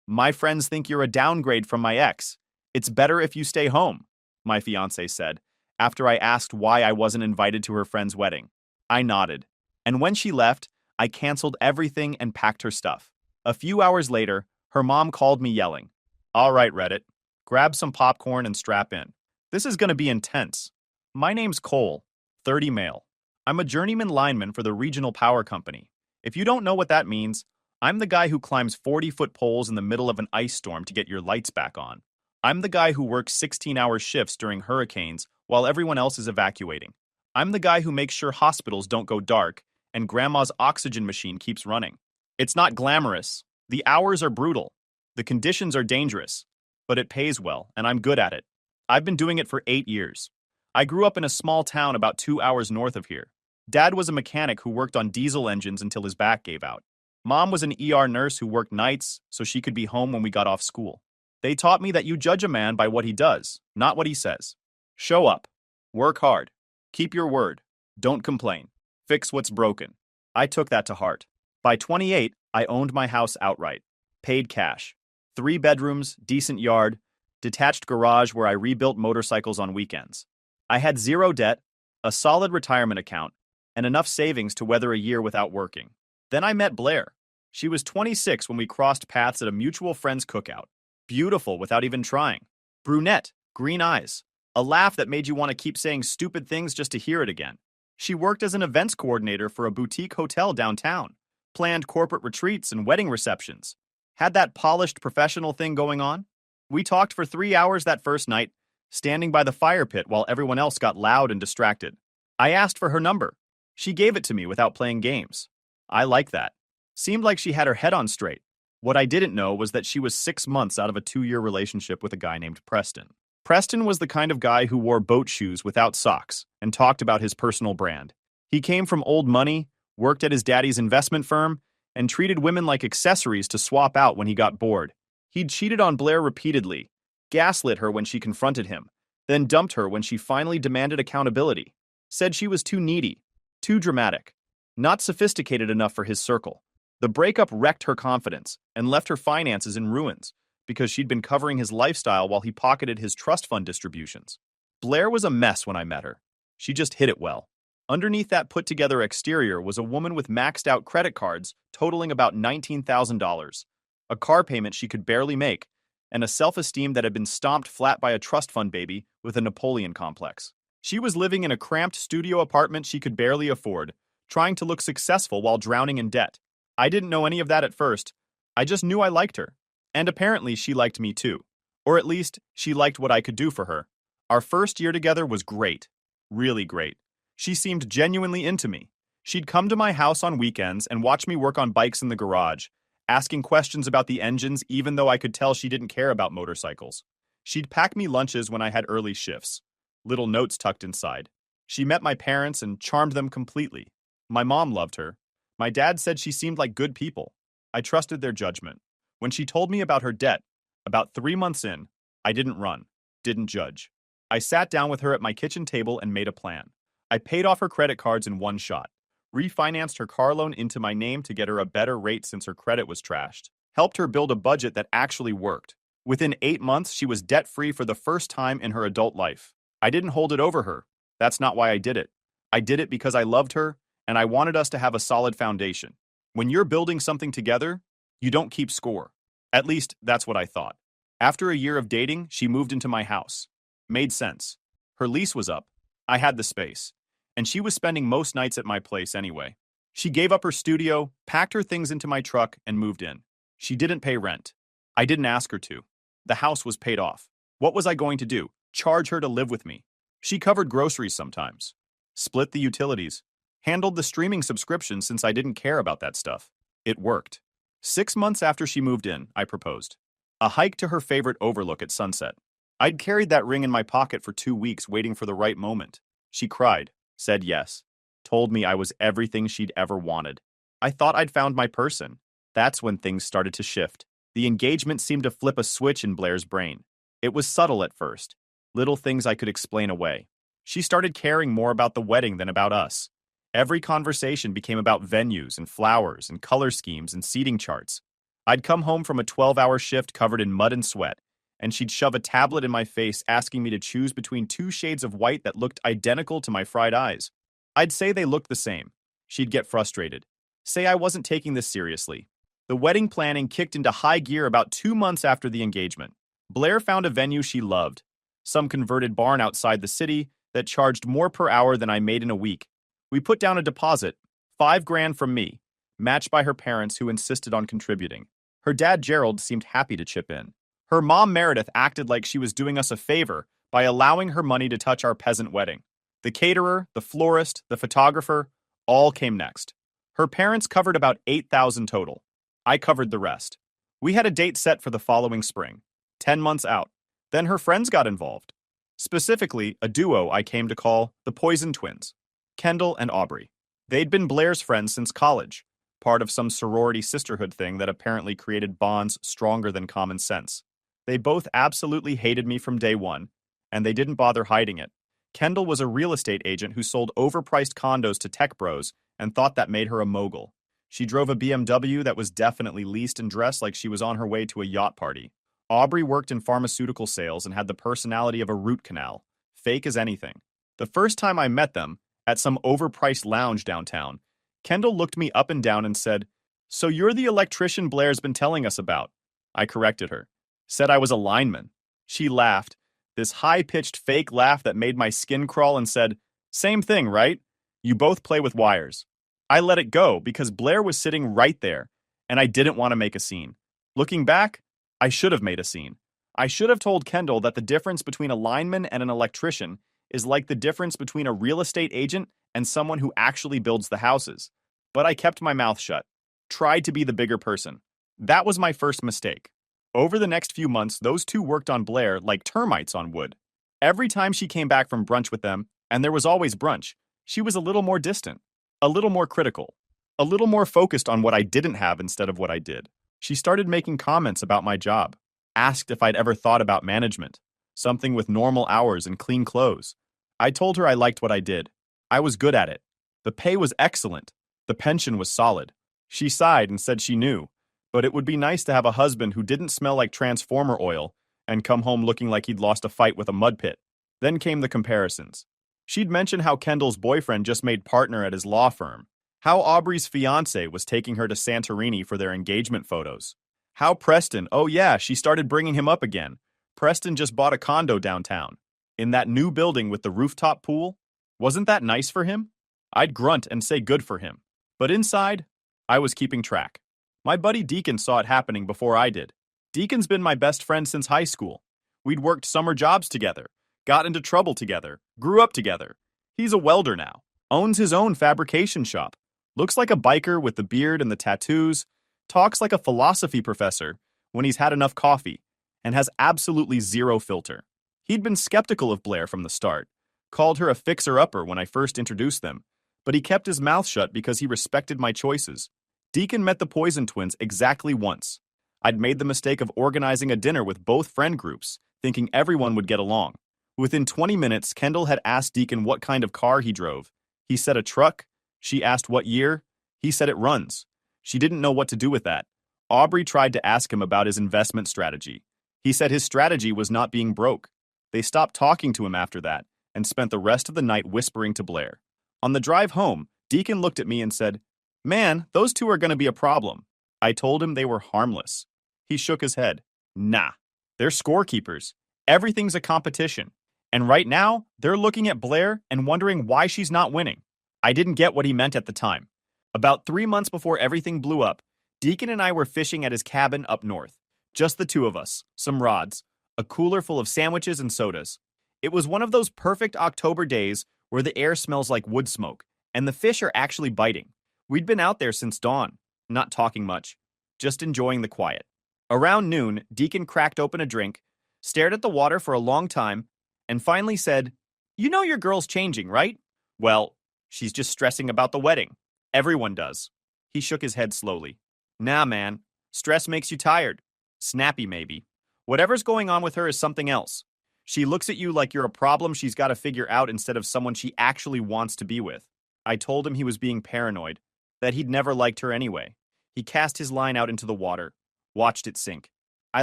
My friends think you're a downgrade from my ex. It's better if you stay home, my fiancée said, after I asked why I wasn't invited to her friend's wedding. I nodded. And when she left, I canceled everything and packed her stuff. A few hours later, her mom called me yelling, "All right, Reddit, grab some popcorn and strap in. This is going to be intense. My name's Cole, 30 male. I'm a journeyman lineman for the regional power company. If you don't know what that means, I'm the guy who climbs 40-foot poles in the middle of an ice storm to get your lights back on. I'm the guy who works 16-hour shifts during hurricanes while everyone else is evacuating. I'm the guy who makes sure hospitals don't go dark and grandma's oxygen machine keeps running. It's not glamorous. The hours are brutal. The conditions are dangerous. But it pays well, and I'm good at it. I've been doing it for 8 years. I grew up in a small town about 2 hours north of here. Dad was a mechanic who worked on diesel engines until his back gave out. Mom was an ER nurse who worked nights so she could be home when we got off school. They taught me that you judge a man by what he does, not what he says. Show up. Work hard. Keep your word. Don't complain. Fix what's broken. I took that to heart. By 28, I owned my house outright. Paid cash. 3 bedrooms, decent yard, detached garage where I rebuilt motorcycles on weekends. I had 0 debt, a solid retirement account, and enough savings to weather a year without working. Then I met Blair. She was 26 when we crossed paths at a mutual friend's cookout. Beautiful without even trying. Brunette, green eyes, a laugh that made you want to keep saying stupid things just to hear it again. She worked as an events coordinator for a boutique hotel downtown, planned corporate retreats and wedding receptions. Had that polished professional thing going on. We talked for 3 hours that first night, standing by the fire pit while everyone else got loud and distracted. I asked for her number. She gave it to me without playing games. I like that. Seemed like she had her head on straight. What I didn't know was that she was 6 months out of a 2-year relationship with a guy named Preston. Preston was the kind of guy who wore boat shoes without socks and talked about his personal brand. He came from old money, worked at his daddy's investment firm, and treated women like accessories to swap out when he got bored. He'd cheated on Blair repeatedly, gaslit her when she confronted him, then dumped her when she finally demanded accountability. Said she was too needy, too dramatic, not sophisticated enough for his circle. The breakup wrecked her confidence and left her finances in ruins because she'd been covering his lifestyle while he pocketed his trust fund distributions. Blair was a mess when I met her. She just hid it well. Underneath that put-together exterior was a woman with maxed-out credit cards totaling about $19,000, a car payment she could barely make, and a self-esteem that had been stomped flat by a trust fund baby with a Napoleon complex. She was living in a cramped studio apartment she could barely afford, trying to look successful while drowning in debt. I didn't know any of that at first. I just knew I liked her. And apparently she liked me too. Or at least, she liked what I could do for her. Our first year together was great. Really great. She seemed genuinely into me. She'd come to my house on weekends and watch me work on bikes in the garage, asking questions about the engines even though I could tell she didn't care about motorcycles. She'd pack me lunches when I had early shifts. Little notes tucked inside. She met my parents and charmed them completely. My mom loved her. My dad said she seemed like good people. I trusted their judgment. When she told me about her debt, about 3 months in, I didn't run, didn't judge. I sat down with her at my kitchen table and made a plan. I paid off her credit cards in one shot, refinanced her car loan into my name to get her a better rate since her credit was trashed, helped her build a budget that actually worked. Within 8 months, she was debt-free for the first time in her adult life. I didn't hold it over her. That's not why I did it. I did it because I loved her, and I wanted us to have a solid foundation. When you're building something together, you don't keep score. At least, that's what I thought. After a year of dating, she moved into my house. Made sense. Her lease was up. I had the space. And she was spending most nights at my place anyway. She gave up her studio, packed her things into my truck, and moved in. She didn't pay rent. I didn't ask her to. The house was paid off. What was I going to do? Charge her to live with me? She covered groceries sometimes. Split the utilities. Handled the streaming subscription since I didn't care about that stuff. It worked. 6 months after she moved in, I proposed. A hike to her favorite overlook at sunset. I'd carried that ring in my pocket for 2 weeks waiting for the right moment. She cried, said yes, told me I was everything she'd ever wanted. I thought I'd found my person. That's when things started to shift. The engagement seemed to flip a switch in Blair's brain. It was subtle at first. Little things I could explain away. She started caring more about the wedding than about us. Every conversation became about venues and flowers and color schemes and seating charts. I'd come home from a 12-hour shift covered in mud and sweat, and she'd shove a tablet in my face asking me to choose between two shades of white that looked identical to my fried eyes. I'd say they looked the same. She'd get frustrated. Say I wasn't taking this seriously. The wedding planning kicked into high gear about 2 months after the engagement. Blair found a venue she loved, some converted barn outside the city that charged more per hour than I made in a week. We put down a deposit, $5,000 from me, matched by her parents who insisted on contributing. Her dad Gerald seemed happy to chip in. Her mom Meredith acted like she was doing us a favor by allowing her money to touch our peasant wedding. The caterer, the florist, the photographer, all came next. Her parents covered about $8,000 total. I covered the rest. We had a date set for the following spring, 10 months out. Then her friends got involved. Specifically, a duo I came to call the Poison Twins, Kendall and Aubrey. They'd been Blair's friends since college, part of some sorority sisterhood thing that apparently created bonds stronger than common sense. They both absolutely hated me from day one, and they didn't bother hiding it. Kendall was a real estate agent who sold overpriced condos to tech bros and thought that made her a mogul. She drove a BMW that was definitely leased and dressed like she was on her way to a yacht party. Aubrey worked in pharmaceutical sales and had the personality of a root canal, fake as anything. The first time I met them, at some overpriced lounge downtown, Kendall looked me up and down and said, "So you're the electrician Blair's been telling us about." I corrected her. Said I was a lineman. She laughed, this high-pitched fake laugh that made my skin crawl, and said, "Same thing, right? You both play with wires." I let it go because Blair was sitting right there, and I didn't want to make a scene. Looking back, I should have made a scene. I should have told Kendall that the difference between a lineman and an electrician is like the difference between a real estate agent and someone who actually builds the houses. But I kept my mouth shut, tried to be the bigger person. That was my first mistake. Over the next few months, those two worked on Blair like termites on wood. Every time she came back from brunch with them, and there was always brunch, she was a little more distant, a little more critical, a little more focused on what I didn't have instead of what I did. She started making comments about my job, asked if I'd ever thought about management, something with normal hours and clean clothes. I told her I liked what I did. I was good at it. The pay was excellent. The pension was solid. She sighed and said she knew, but it would be nice to have a husband who didn't smell like transformer oil and come home looking like he'd lost a fight with a mud pit. Then came the comparisons. She'd mentioned how Kendall's boyfriend just made partner at his law firm, how Aubrey's fiancé was taking her to Santorini for their engagement photos, how Preston, oh yeah, she started bringing him up again. Preston just bought a condo downtown, in that new building with the rooftop pool. Wasn't that nice for him? I'd grunt and say good for him. But inside, I was keeping track. My buddy Deacon saw it happening before I did. Deacon's been my best friend since high school. We'd worked summer jobs together, got into trouble together, grew up together. He's a welder now, owns his own fabrication shop, looks like a biker with the beard and the tattoos, talks like a philosophy professor when he's had enough coffee, and has absolutely zero filter. He'd been skeptical of Blair from the start, called her a fixer-upper when I first introduced them, but he kept his mouth shut because he respected my choices. Deacon met the Poison Twins exactly once. I'd made the mistake of organizing a dinner with both friend groups, thinking everyone would get along. Within 20 minutes, Kendall had asked Deacon what kind of car he drove. He said a truck. She asked what year. He said it runs. She didn't know what to do with that. Aubrey tried to ask him about his investment strategy. He said his strategy was not being broke. They stopped talking to him after that and spent the rest of the night whispering to Blair. On the drive home, Deacon looked at me and said, "Man, those two are going to be a problem." I told him they were harmless. He shook his head. "Nah, they're scorekeepers. Everything's a competition. And right now, they're looking at Blair and wondering why she's not winning." I didn't get what he meant at the time. About 3 months before everything blew up, Deacon and I were fishing at his cabin up north. Just the two of us, some rods, a cooler full of sandwiches and sodas. It was one of those perfect October days where the air smells like wood smoke, and the fish are actually biting. We'd been out there since dawn, not talking much, just enjoying the quiet. Around noon, Deacon cracked open a drink, stared at the water for a long time, and finally said, "You know your girl's changing, right?" "Well, she's just stressing about the wedding. Everyone does." He shook his head slowly. "Nah, man. Stress makes you tired. Snappy, maybe. Whatever's going on with her is something else. She looks at you like you're a problem she's got to figure out instead of someone she actually wants to be with." I told him he was being paranoid, that he'd never liked her anyway. He cast his line out into the water. Watched it sink. I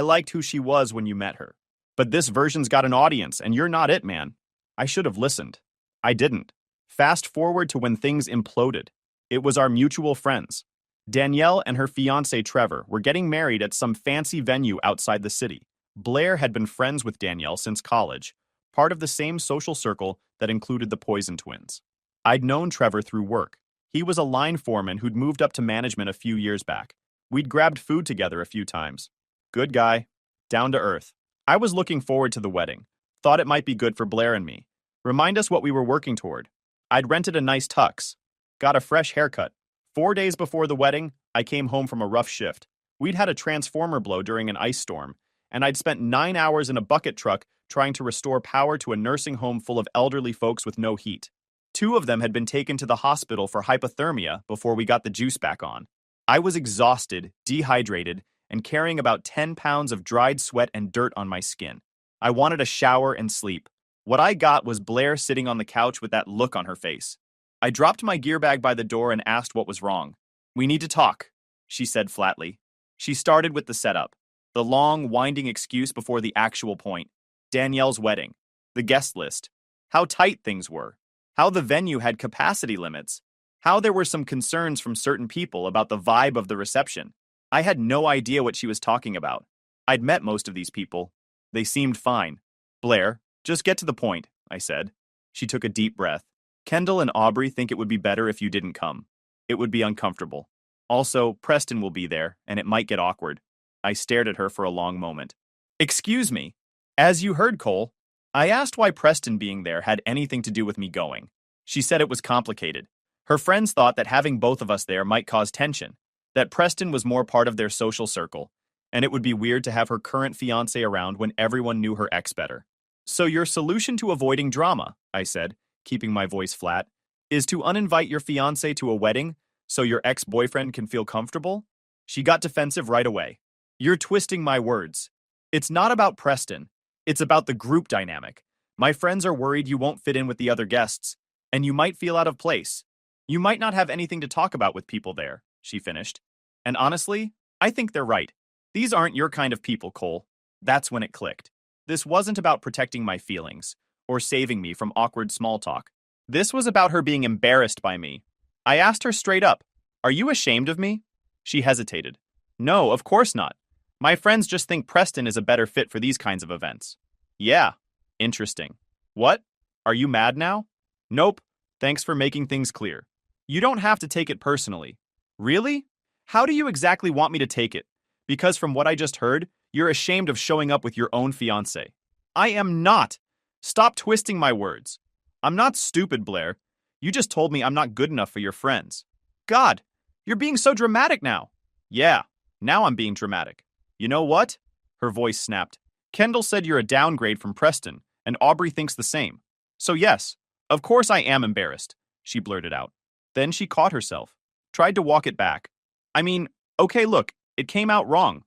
liked who she was when you met her. But this version's got an audience, and you're not it, man. I should have listened. I didn't. Fast forward to when things imploded. It was our mutual friends. Danielle and her fiancé Trevor were getting married at some fancy venue outside the city. Blair had been friends with Danielle since college, part of the same social circle that included the Poison twins. I'd known Trevor through work. He was a line foreman who'd moved up to management a few years back. We'd grabbed food together a few times. Good guy. Down to earth. I was looking forward to the wedding. Thought it might be good for Blair and me. Remind us what we were working toward. I'd rented a nice tux. Got a fresh haircut. 4 days before the wedding, I came home from a rough shift. We'd had a transformer blow during an ice storm, and I'd spent 9 hours in a bucket truck trying to restore power to a nursing home full of elderly folks with no heat. 2 of them had been taken to the hospital for hypothermia before we got the juice back on. I was exhausted, dehydrated, and carrying about 10 pounds of dried sweat and dirt on my skin. I wanted a shower and sleep. What I got was Blair sitting on the couch with that look on her face. I dropped my gear bag by the door and asked what was wrong. "We need to talk," she said flatly. She started with the setup, the long, winding excuse before the actual point. Danielle's wedding, the guest list, how tight things were, how the venue had capacity limits, how there were some concerns from certain people about the vibe of the reception. I had no idea what she was talking about. I'd met most of these people. They seemed fine. "Blair, just get to the point," I said. She took a deep breath. "Kendall and Aubrey think it would be better if you didn't come. It would be uncomfortable. Also, Preston will be there, and it might get awkward." I stared at her for a long moment. "Excuse me. As you heard, Cole, I asked why Preston being there had anything to do with me going. She said it was complicated. Her friends thought that having both of us there might cause tension, that Preston was more part of their social circle, and it would be weird to have her current fiancé around when everyone knew her ex better. So your solution to avoiding drama," I said, keeping my voice flat, "is to uninvite your fiancé to a wedding so your ex-boyfriend can feel comfortable?" She got defensive right away. "You're twisting my words. It's not about Preston. It's about the group dynamic. My friends are worried you won't fit in with the other guests, and you might feel out of place. You might not have anything to talk about with people there," she finished. And honestly, I think they're right. These aren't your kind of people, Cole. That's when it clicked. This wasn't about protecting my feelings or saving me from awkward small talk. This was about her being embarrassed by me. I asked her straight up, "Are you ashamed of me?" She hesitated. "No, of course not. My friends just think Preston is a better fit for these kinds of events." "Yeah, interesting. What? Are you mad now?" "Nope. Thanks for making things clear. You don't have to take it personally." "Really? How do you exactly want me to take it? Because from what I just heard, you're ashamed of showing up with your own fiancé." "I am not. Stop twisting my words. I'm not stupid, Blair. You just told me I'm not good enough for your friends." "God, you're being so dramatic now." "Yeah, now I'm being dramatic. You know what?" Her voice snapped. "Kendall said you're a downgrade from Preston, and Aubrey thinks the same. So yes, of course I am embarrassed," she blurted out. Then she caught herself, tried to walk it back. "I mean, okay, look, it came out wrong.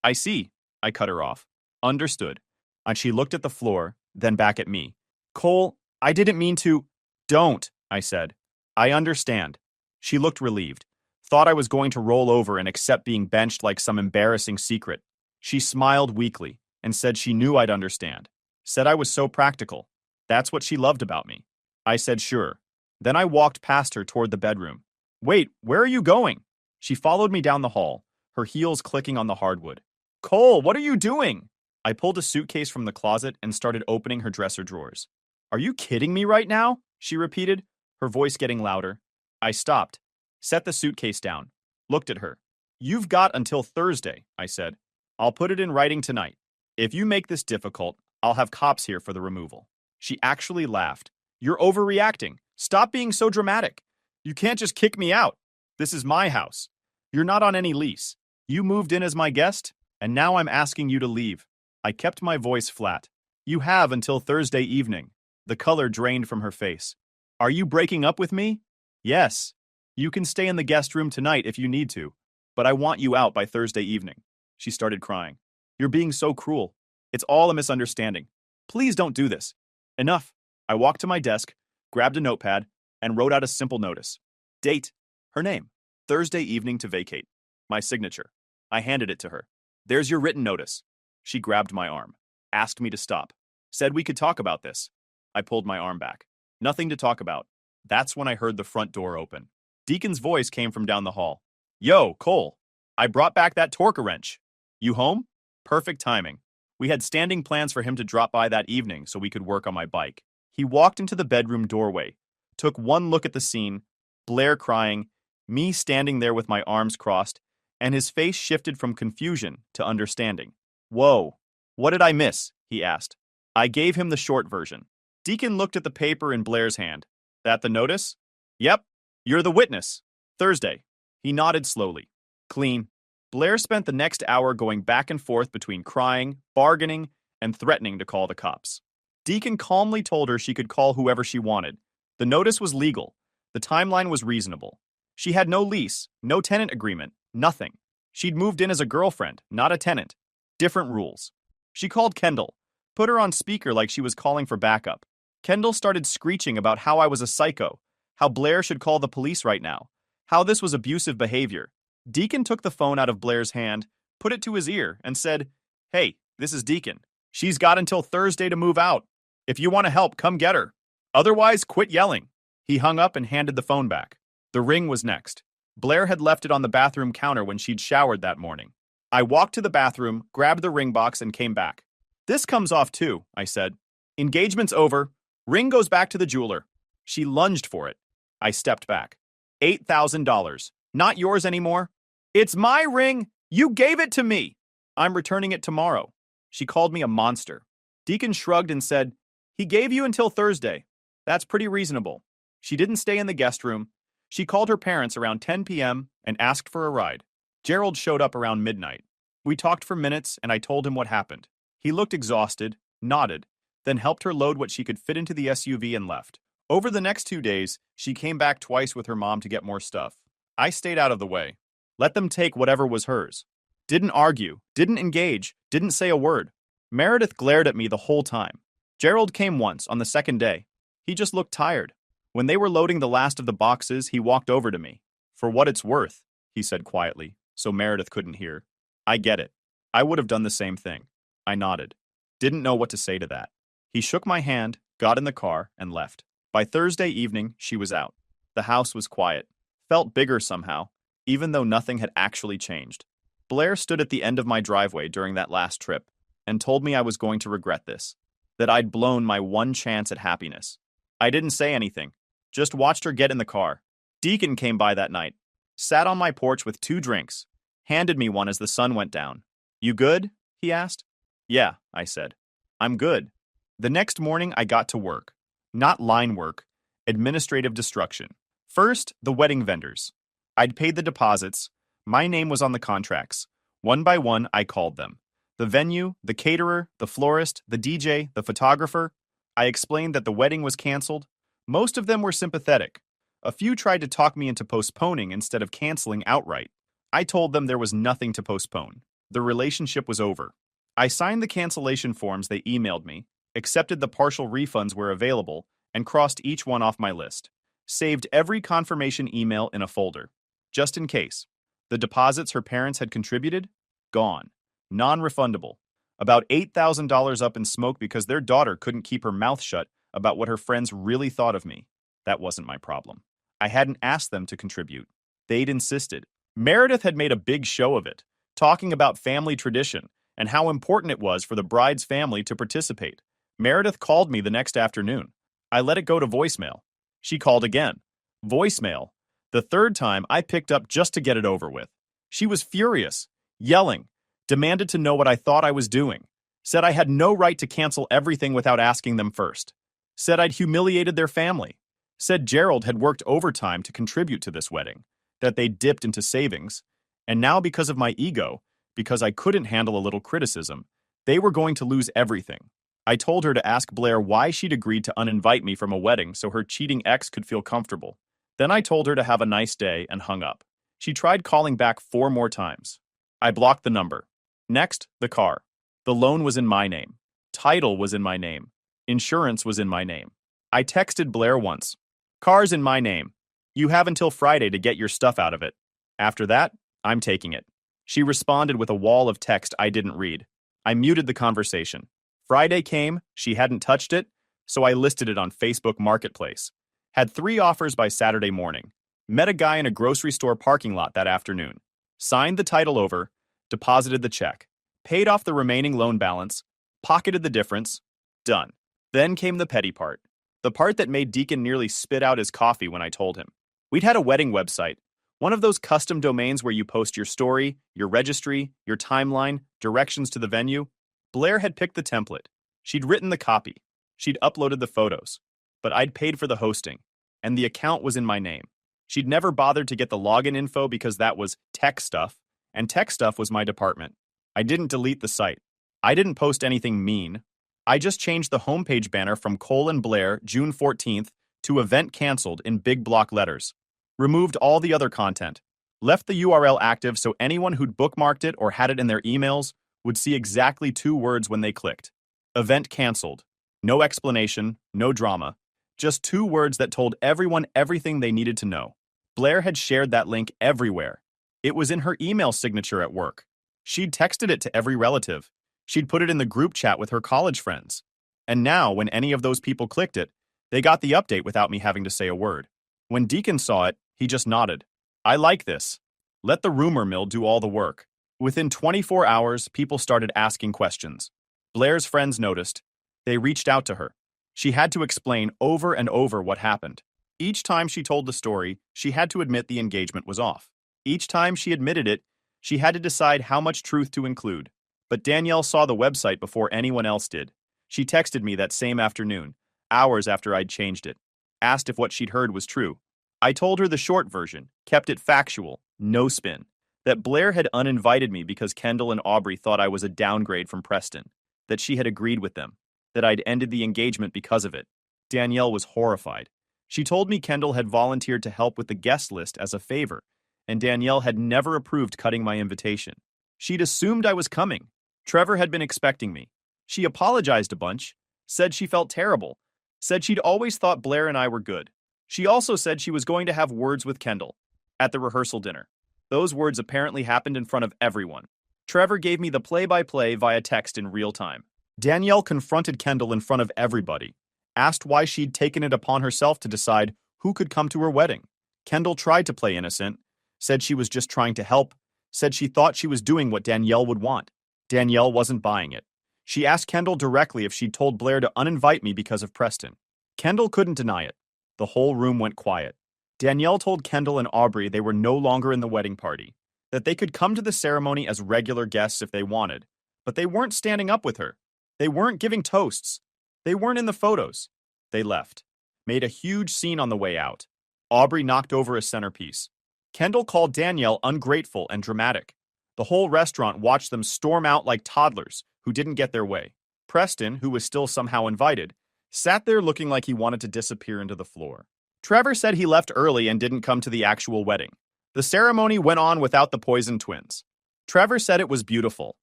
I see." I cut her off. "Understood." And she looked at the floor, then back at me. "Cole, I didn't mean to." "Don't," I said. "I understand." She looked relieved. Thought I was going to roll over and accept being benched like some embarrassing secret. She smiled weakly and said she knew I'd understand. Said I was so practical. That's what she loved about me. I said sure. Then I walked past her toward the bedroom. "Wait, where are you going?" She followed me down the hall, her heels clicking on the hardwood. "Cole, what are you doing?" I pulled a suitcase from the closet and started opening her dresser drawers. "Are you kidding me right now?" she repeated, her voice getting louder. I stopped, set the suitcase down, looked at her. "You've got until Thursday," I said. "I'll put it in writing tonight. If you make this difficult, I'll have cops here for the removal." She actually laughed. "You're overreacting. Stop being so dramatic. You can't just kick me out. This is my house. You're not on any lease. You moved in as my guest, and now I'm asking you to leave." I kept my voice flat. "You have until Thursday evening." The color drained from her face. "Are you breaking up with me?" "Yes. You can stay in the guest room tonight if you need to, but I want you out by Thursday evening." She started crying. "You're being so cruel. It's all a misunderstanding. Please don't do this." "Enough." I walked to my desk, grabbed a notepad, and wrote out a simple notice. Date. Her name. Thursday evening to vacate. My signature. I handed it to her. There's your written notice. She grabbed my arm, asked me to stop, said we could talk about this. I pulled my arm back. Nothing to talk about. That's when I heard the front door open. Deacon's voice came from down the hall. Yo, Cole, I brought back that torque wrench. You home? Perfect timing. We had standing plans for him to drop by that evening so we could work on my bike. He walked into the bedroom doorway, took one look at the scene, Blair crying, me standing there with my arms crossed, and his face shifted from confusion to understanding. Whoa, what did I miss? He asked. I gave him the short version. Deacon looked at the paper in Blair's hand. That the notice? Yep, you're the witness. Thursday. He nodded slowly. Clean. Blair spent the next hour going back and forth between crying, bargaining, and threatening to call the cops. Deacon calmly told her she could call whoever she wanted. The notice was legal. The timeline was reasonable. She had no lease, no tenant agreement, nothing. She'd moved in as a girlfriend, not a tenant. Different rules. She called Kendall, put her on speaker like she was calling for backup. Kendall started screeching about how I was a psycho, how Blair should call the police right now, how this was abusive behavior. Deacon took the phone out of Blair's hand, put it to his ear, and said, Hey, this is Deacon. She's got until Thursday to move out. If you want to help, come get her. Otherwise, quit yelling. He hung up and handed the phone back. The ring was next. Blair had left it on the bathroom counter when she'd showered that morning. I walked to the bathroom, grabbed the ring box, and came back. This comes off too, I said. Engagement's over. Ring goes back to the jeweler. She lunged for it. I stepped back. $8,000. Not yours anymore. It's my ring. You gave it to me. I'm returning it tomorrow. She called me a monster. Deacon shrugged and said, He gave you until Thursday. That's pretty reasonable. She didn't stay in the guest room. She called her parents around 10 p.m. and asked for a ride. Gerald showed up around midnight. We talked for minutes and I told him what happened. He looked exhausted, nodded, then helped her load what she could fit into the SUV and left. Over the next 2 days, she came back twice with her mom to get more stuff. I stayed out of the way. Let them take whatever was hers. Didn't argue, didn't engage, didn't say a word. Meredith glared at me the whole time. Gerald came once, on the second day. He just looked tired. When they were loading the last of the boxes, he walked over to me. For what it's worth, he said quietly, so Meredith couldn't hear. I get it. I would have done the same thing. I nodded. Didn't know what to say to that. He shook my hand, got in the car, and left. By Thursday evening, she was out. The house was quiet. Felt bigger somehow, even though nothing had actually changed. Blair stood at the end of my driveway during that last trip and told me I was going to regret this, that I'd blown my one chance at happiness. I didn't say anything, just watched her get in the car. Deacon came by that night, sat on my porch with 2 drinks, handed me one as the sun went down. You good? He asked. Yeah, I said. I'm good. The next morning I got to work. Not line work, administrative destruction. First, the wedding vendors. I'd paid the deposits. My name was on the contracts. One by one, I called them. The venue, the caterer, the florist, the DJ, the photographer. I explained that the wedding was canceled. Most of them were sympathetic. A few tried to talk me into postponing instead of canceling outright. I told them there was nothing to postpone. The relationship was over. I signed the cancellation forms they emailed me, accepted the partial refunds were available, and crossed each one off my list. Saved every confirmation email in a folder, just in case. The deposits her parents had contributed? Gone. Non-refundable. About $8,000 up in smoke because their daughter couldn't keep her mouth shut about what her friends really thought of me. That wasn't my problem. I hadn't asked them to contribute. They'd insisted. Meredith had made a big show of it, talking about family tradition and how important it was for the bride's family to participate. Meredith called me the next afternoon. I let it go to voicemail. She called again. Voicemail. The third time, I picked up just to get it over with. She was furious, yelling, demanded to know what I thought I was doing, said I had no right to cancel everything without asking them first, said I'd humiliated their family, said Gerald had worked overtime to contribute to this wedding, that they dipped into savings, and now because of my ego, because I couldn't handle a little criticism, they were going to lose everything. I told her to ask Blair why she'd agreed to uninvite me from a wedding so her cheating ex could feel comfortable. Then I told her to have a nice day and hung up. She tried calling back 4 more times. I blocked the number. Next, the car. The loan was in my name. Title was in my name. Insurance was in my name. I texted Blair once. Car's in my name. You have until Friday to get your stuff out of it. After that, I'm taking it. She responded with a wall of text I didn't read. I muted the conversation. Friday came, she hadn't touched it, so I listed it on Facebook Marketplace. Had 3 offers by Saturday morning. Met a guy in a grocery store parking lot that afternoon. Signed the title over, deposited the check, paid off the remaining loan balance, pocketed the difference, done. Then came the petty part. The part that made Deacon nearly spit out his coffee when I told him. We'd had a wedding website, one of those custom domains where you post your story, your registry, your timeline, directions to the venue. Blair had picked the template. She'd written the copy. She'd uploaded the photos. But I'd paid for the hosting, and the account was in my name. She'd never bothered to get the login info because that was tech stuff, and tech stuff was my department. I didn't delete the site. I didn't post anything mean. I just changed the homepage banner from Blair, June 14th, to event canceled in big block letters. Removed all the other content. Left the URL active so anyone who'd bookmarked it or had it in their emails would see exactly 2 words when they clicked. Event canceled. No explanation, no drama. Just 2 words that told everyone everything they needed to know. Blair had shared that link everywhere. It was in her email signature at work. She'd texted it to every relative. She'd put it in the group chat with her college friends. And now, when any of those people clicked it, they got the update without me having to say a word. When Deacon saw it, he just nodded. I like this. Let the rumor mill do all the work. Within 24 hours, people started asking questions. Blair's friends noticed. They reached out to her. She had to explain over and over what happened. Each time she told the story, she had to admit the engagement was off. Each time she admitted it, she had to decide how much truth to include. But Danielle saw the website before anyone else did. She texted me that same afternoon, hours after I'd changed it. Asked if what she'd heard was true. I told her the short version, kept it factual, no spin. That Blair had uninvited me because Kendall and Aubrey thought I was a downgrade from Preston. That she had agreed with them. That I'd ended the engagement because of it. Danielle was horrified. She told me Kendall had volunteered to help with the guest list as a favor, and Danielle had never approved cutting my invitation. She'd assumed I was coming. Trevor had been expecting me. She apologized a bunch, said she felt terrible, said she'd always thought Blair and I were good. She also said she was going to have words with Kendall at the rehearsal dinner. Those words apparently happened in front of everyone. Trevor gave me the play-by-play via text in real time. Danielle confronted Kendall in front of everybody, asked why she'd taken it upon herself to decide who could come to her wedding. Kendall tried to play innocent, said she was just trying to help, said she thought she was doing what Danielle would want. Danielle wasn't buying it. She asked Kendall directly if she'd told Blair to uninvite me because of Preston. Kendall couldn't deny it. The whole room went quiet. Danielle told Kendall and Aubrey they were no longer in the wedding party, that they could come to the ceremony as regular guests if they wanted, but they weren't standing up with her. They weren't giving toasts. They weren't in the photos. They left. Made a huge scene on the way out. Aubrey knocked over a centerpiece. Kendall called Danielle ungrateful and dramatic. The whole restaurant watched them storm out like toddlers who didn't get their way. Preston, who was still somehow invited, sat there looking like he wanted to disappear into the floor. Trevor said he left early and didn't come to the actual wedding. The ceremony went on without the Poison twins. Trevor said it was beautiful.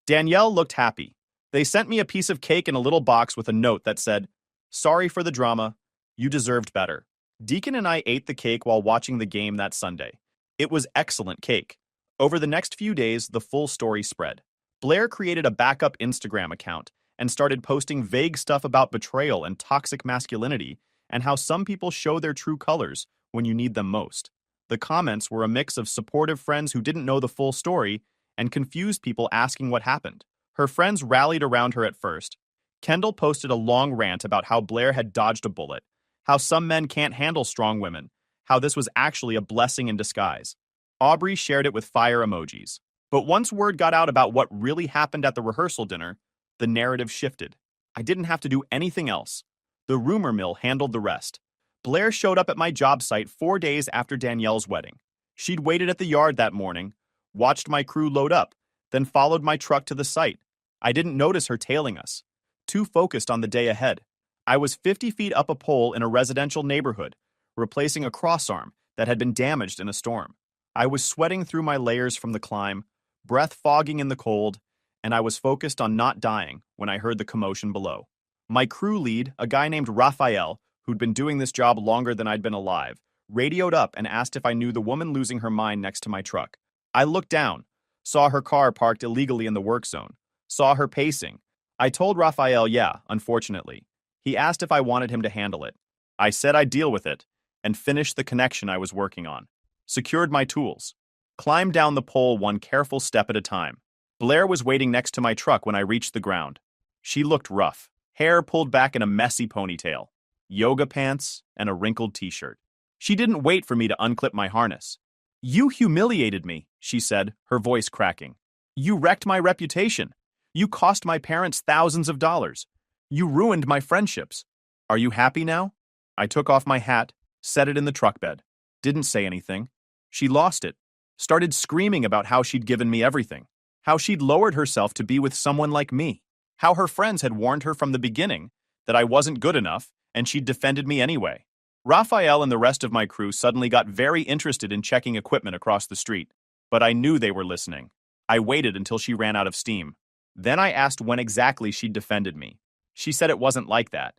Danielle looked happy. They sent me a piece of cake in a little box with a note that said, "Sorry for the drama. You deserved better." Deacon and I ate the cake while watching the game that Sunday. It was excellent cake. Over the next few days, the full story spread. Blair created a backup Instagram account and started posting vague stuff about betrayal and toxic masculinity and how some people show their true colors when you need them most. The comments were a mix of supportive friends who didn't know the full story and confused people asking what happened. Her friends rallied around her at first. Kendall posted a long rant about how Blair had dodged a bullet, how some men can't handle strong women, how this was actually a blessing in disguise. Aubrey shared it with fire emojis. But once word got out about what really happened at the rehearsal dinner, the narrative shifted. I didn't have to do anything else. The rumor mill handled the rest. Blair showed up at my job site 4 days after Danielle's wedding. She'd waited at the yard that morning, watched my crew load up, then followed my truck to the site. I didn't notice her tailing us. Too focused on the day ahead. I was 50 feet up a pole in a residential neighborhood, replacing a crossarm that had been damaged in a storm. I was sweating through my layers from the climb, breath fogging in the cold, and I was focused on not dying when I heard the commotion below. My crew lead, a guy named Raphael, who'd been doing this job longer than I'd been alive, radioed up and asked if I knew the woman losing her mind next to my truck. I looked down. Saw her car parked illegally in the work zone. Saw her pacing. I told Raphael, yeah, unfortunately. He asked if I wanted him to handle it. I said I'd deal with it, and finished the connection I was working on. Secured my tools. Climbed down the pole one careful step at a time. Blair was waiting next to my truck when I reached the ground. She looked rough, hair pulled back in a messy ponytail, yoga pants, and a wrinkled t-shirt. She didn't wait for me to unclip my harness. "You humiliated me," she said, her voice cracking. "You wrecked my reputation. You cost my parents thousands of dollars. You ruined my friendships. Are you happy now?" I took off my hat, set it in the truck bed. Didn't say anything. She lost it. Started screaming about how she'd given me everything. How she'd lowered herself to be with someone like me. How her friends had warned her from the beginning that I wasn't good enough and she'd defended me anyway. Raphael and the rest of my crew suddenly got very interested in checking equipment across the street, but I knew they were listening. I waited until she ran out of steam. Then I asked when exactly she'd defended me. She said it wasn't like that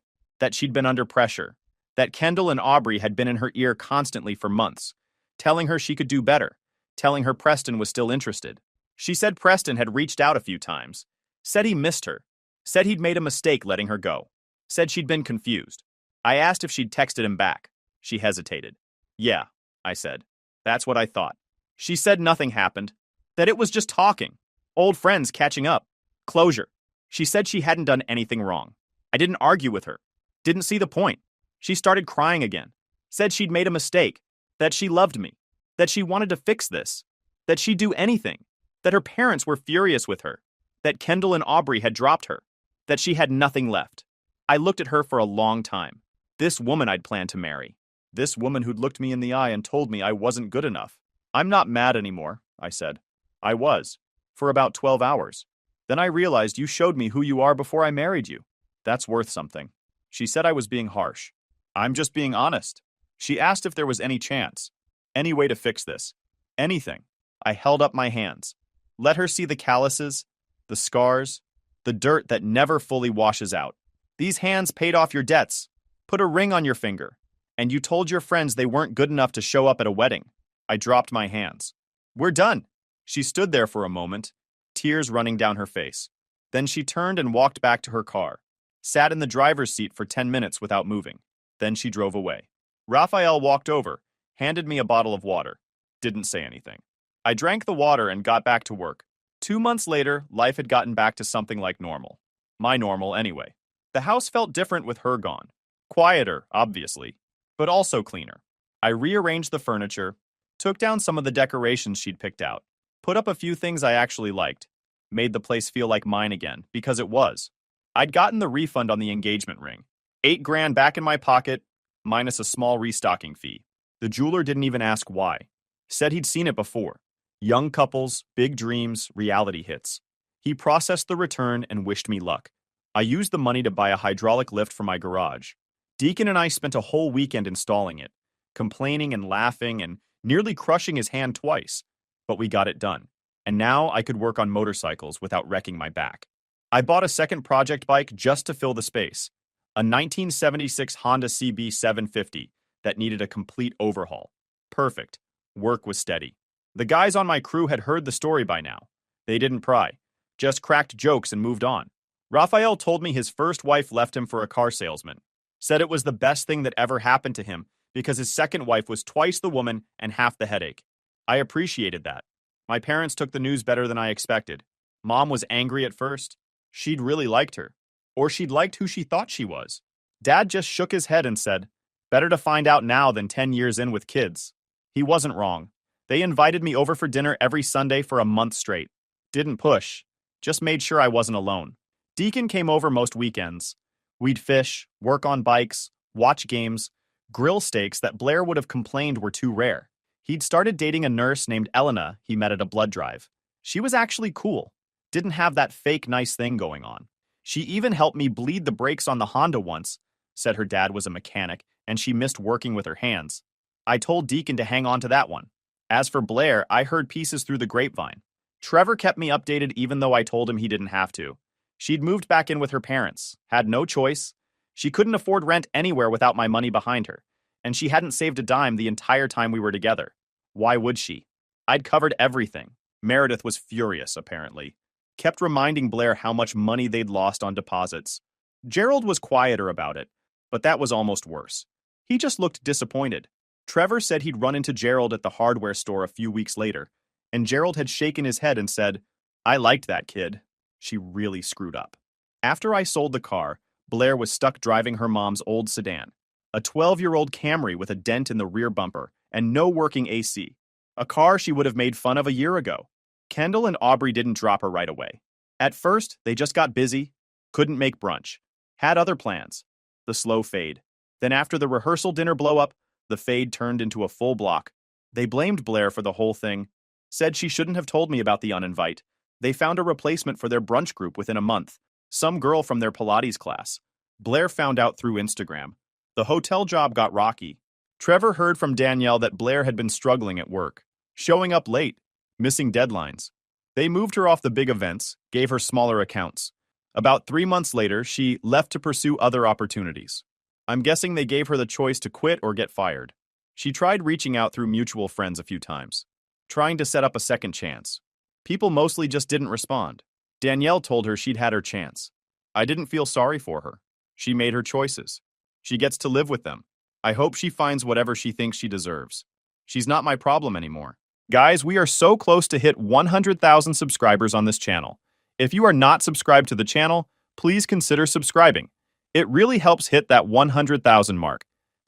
she'd been under pressure, that Kendall and Aubrey had been in her ear constantly for months, telling her she could do better, telling her Preston was still interested. She said Preston had reached out a few times, said he missed her, said he'd made a mistake letting her go, said she'd been confused. I asked if she'd texted him back. She hesitated. "Yeah," I said. "That's what I thought." She said nothing happened, that it was just talking, old friends catching up, closure. She said she hadn't done anything wrong. I didn't argue with her, didn't see the point. She started crying again, said she'd made a mistake, that she loved me, that she wanted to fix this, that she'd do anything, that her parents were furious with her, that Kendall and Aubrey had dropped her, that she had nothing left. I looked at her for a long time. This woman I'd planned to marry. This woman who'd looked me in the eye and told me I wasn't good enough. "I'm not mad anymore," I said. "I was. For about 12 hours. Then I realized you showed me who you are before I married you. That's worth something." She said I was being harsh. "I'm just being honest." She asked if there was any chance, any way to fix this. Anything. I held up my hands. Let her see the calluses, the scars, the dirt that never fully washes out. "These hands paid off your debts, put a ring on your finger, and you told your friends they weren't good enough to show up at a wedding." I dropped my hands. "We're done." She stood there for a moment, tears running down her face. Then she turned and walked back to her car, sat in the driver's seat for 10 minutes without moving. Then she drove away. Raphael walked over, handed me a bottle of water. Didn't say anything. I drank the water and got back to work. 2 months later, life had gotten back to something like normal. My normal, anyway. The house felt different with her gone. Quieter, obviously, but also cleaner. I rearranged the furniture, took down some of the decorations she'd picked out, put up a few things I actually liked, made the place feel like mine again, because it was. I'd gotten the refund on the engagement ring. $8,000 back in my pocket, minus a small restocking fee. The jeweler didn't even ask why. Said he'd seen it before. Young couples, big dreams, reality hits. He processed the return and wished me luck. I used the money to buy a hydraulic lift for my garage. Deacon and I spent a whole weekend installing it, complaining and laughing and nearly crushing his hand twice. But we got it done. And now I could work on motorcycles without wrecking my back. I bought a second project bike just to fill the space. A 1976 Honda CB 750 that needed a complete overhaul. Perfect. Work was steady. The guys on my crew had heard the story by now. They didn't pry, just cracked jokes and moved on. Raphael told me his first wife left him for a car salesman. Said it was the best thing that ever happened to him because his second wife was twice the woman and half the headache. I appreciated that. My parents took the news better than I expected. Mom was angry at first. She'd really liked her. Or she'd liked who she thought she was. Dad just shook his head and said, "Better to find out now than 10 years in with kids." He wasn't wrong. They invited me over for dinner every Sunday for a month straight. Didn't push. Just made sure I wasn't alone. Deacon came over most weekends. We'd fish, work on bikes, watch games, grill steaks that Blair would have complained were too rare. He'd started dating a nurse named Elena he met at a blood drive. She was actually cool. Didn't have that fake nice thing going on. She even helped me bleed the brakes on the Honda once, said her dad was a mechanic and she missed working with her hands. I told Deacon to hang on to that one. As for Blair, I heard pieces through the grapevine. Trevor kept me updated even though I told him he didn't have to. She'd moved back in with her parents, had no choice. She couldn't afford rent anywhere without my money behind her, and she hadn't saved a dime the entire time we were together. Why would she? I'd covered everything. Meredith was furious, apparently. Kept reminding Blair how much money they'd lost on deposits. Gerald was quieter about it, but that was almost worse. He just looked disappointed. Trevor said he'd run into Gerald at the hardware store a few weeks later, and Gerald had shaken his head and said, "I liked that kid. She really screwed up." After I sold the car, Blair was stuck driving her mom's old sedan, a 12-year-old Camry with a dent in the rear bumper and no working AC, a car she would have made fun of a year ago. Kendall and Aubrey didn't drop her right away. At first, they just got busy, couldn't make brunch, had other plans. The slow fade. Then after the rehearsal dinner blow-up, the fade turned into a full block. They blamed Blair for the whole thing, said she shouldn't have told me about the uninvite. They found a replacement for their brunch group within a month, some girl from their Pilates class. Blair found out through Instagram. The hotel job got rocky. Trevor heard from Danielle that Blair had been struggling at work, showing up late, missing deadlines. They moved her off the big events, gave her smaller accounts. About 3 months later, she left to pursue other opportunities. I'm guessing they gave her the choice to quit or get fired. She tried reaching out through mutual friends a few times, trying to set up a second chance. People mostly just didn't respond. Danielle told her she'd had her chance. I didn't feel sorry for her. She made her choices. She gets to live with them. I hope she finds whatever she thinks she deserves. She's not my problem anymore. Guys, we are so close to hit 100,000 subscribers on this channel. If you are not subscribed to the channel, please consider subscribing. It really helps hit that 100,000 mark.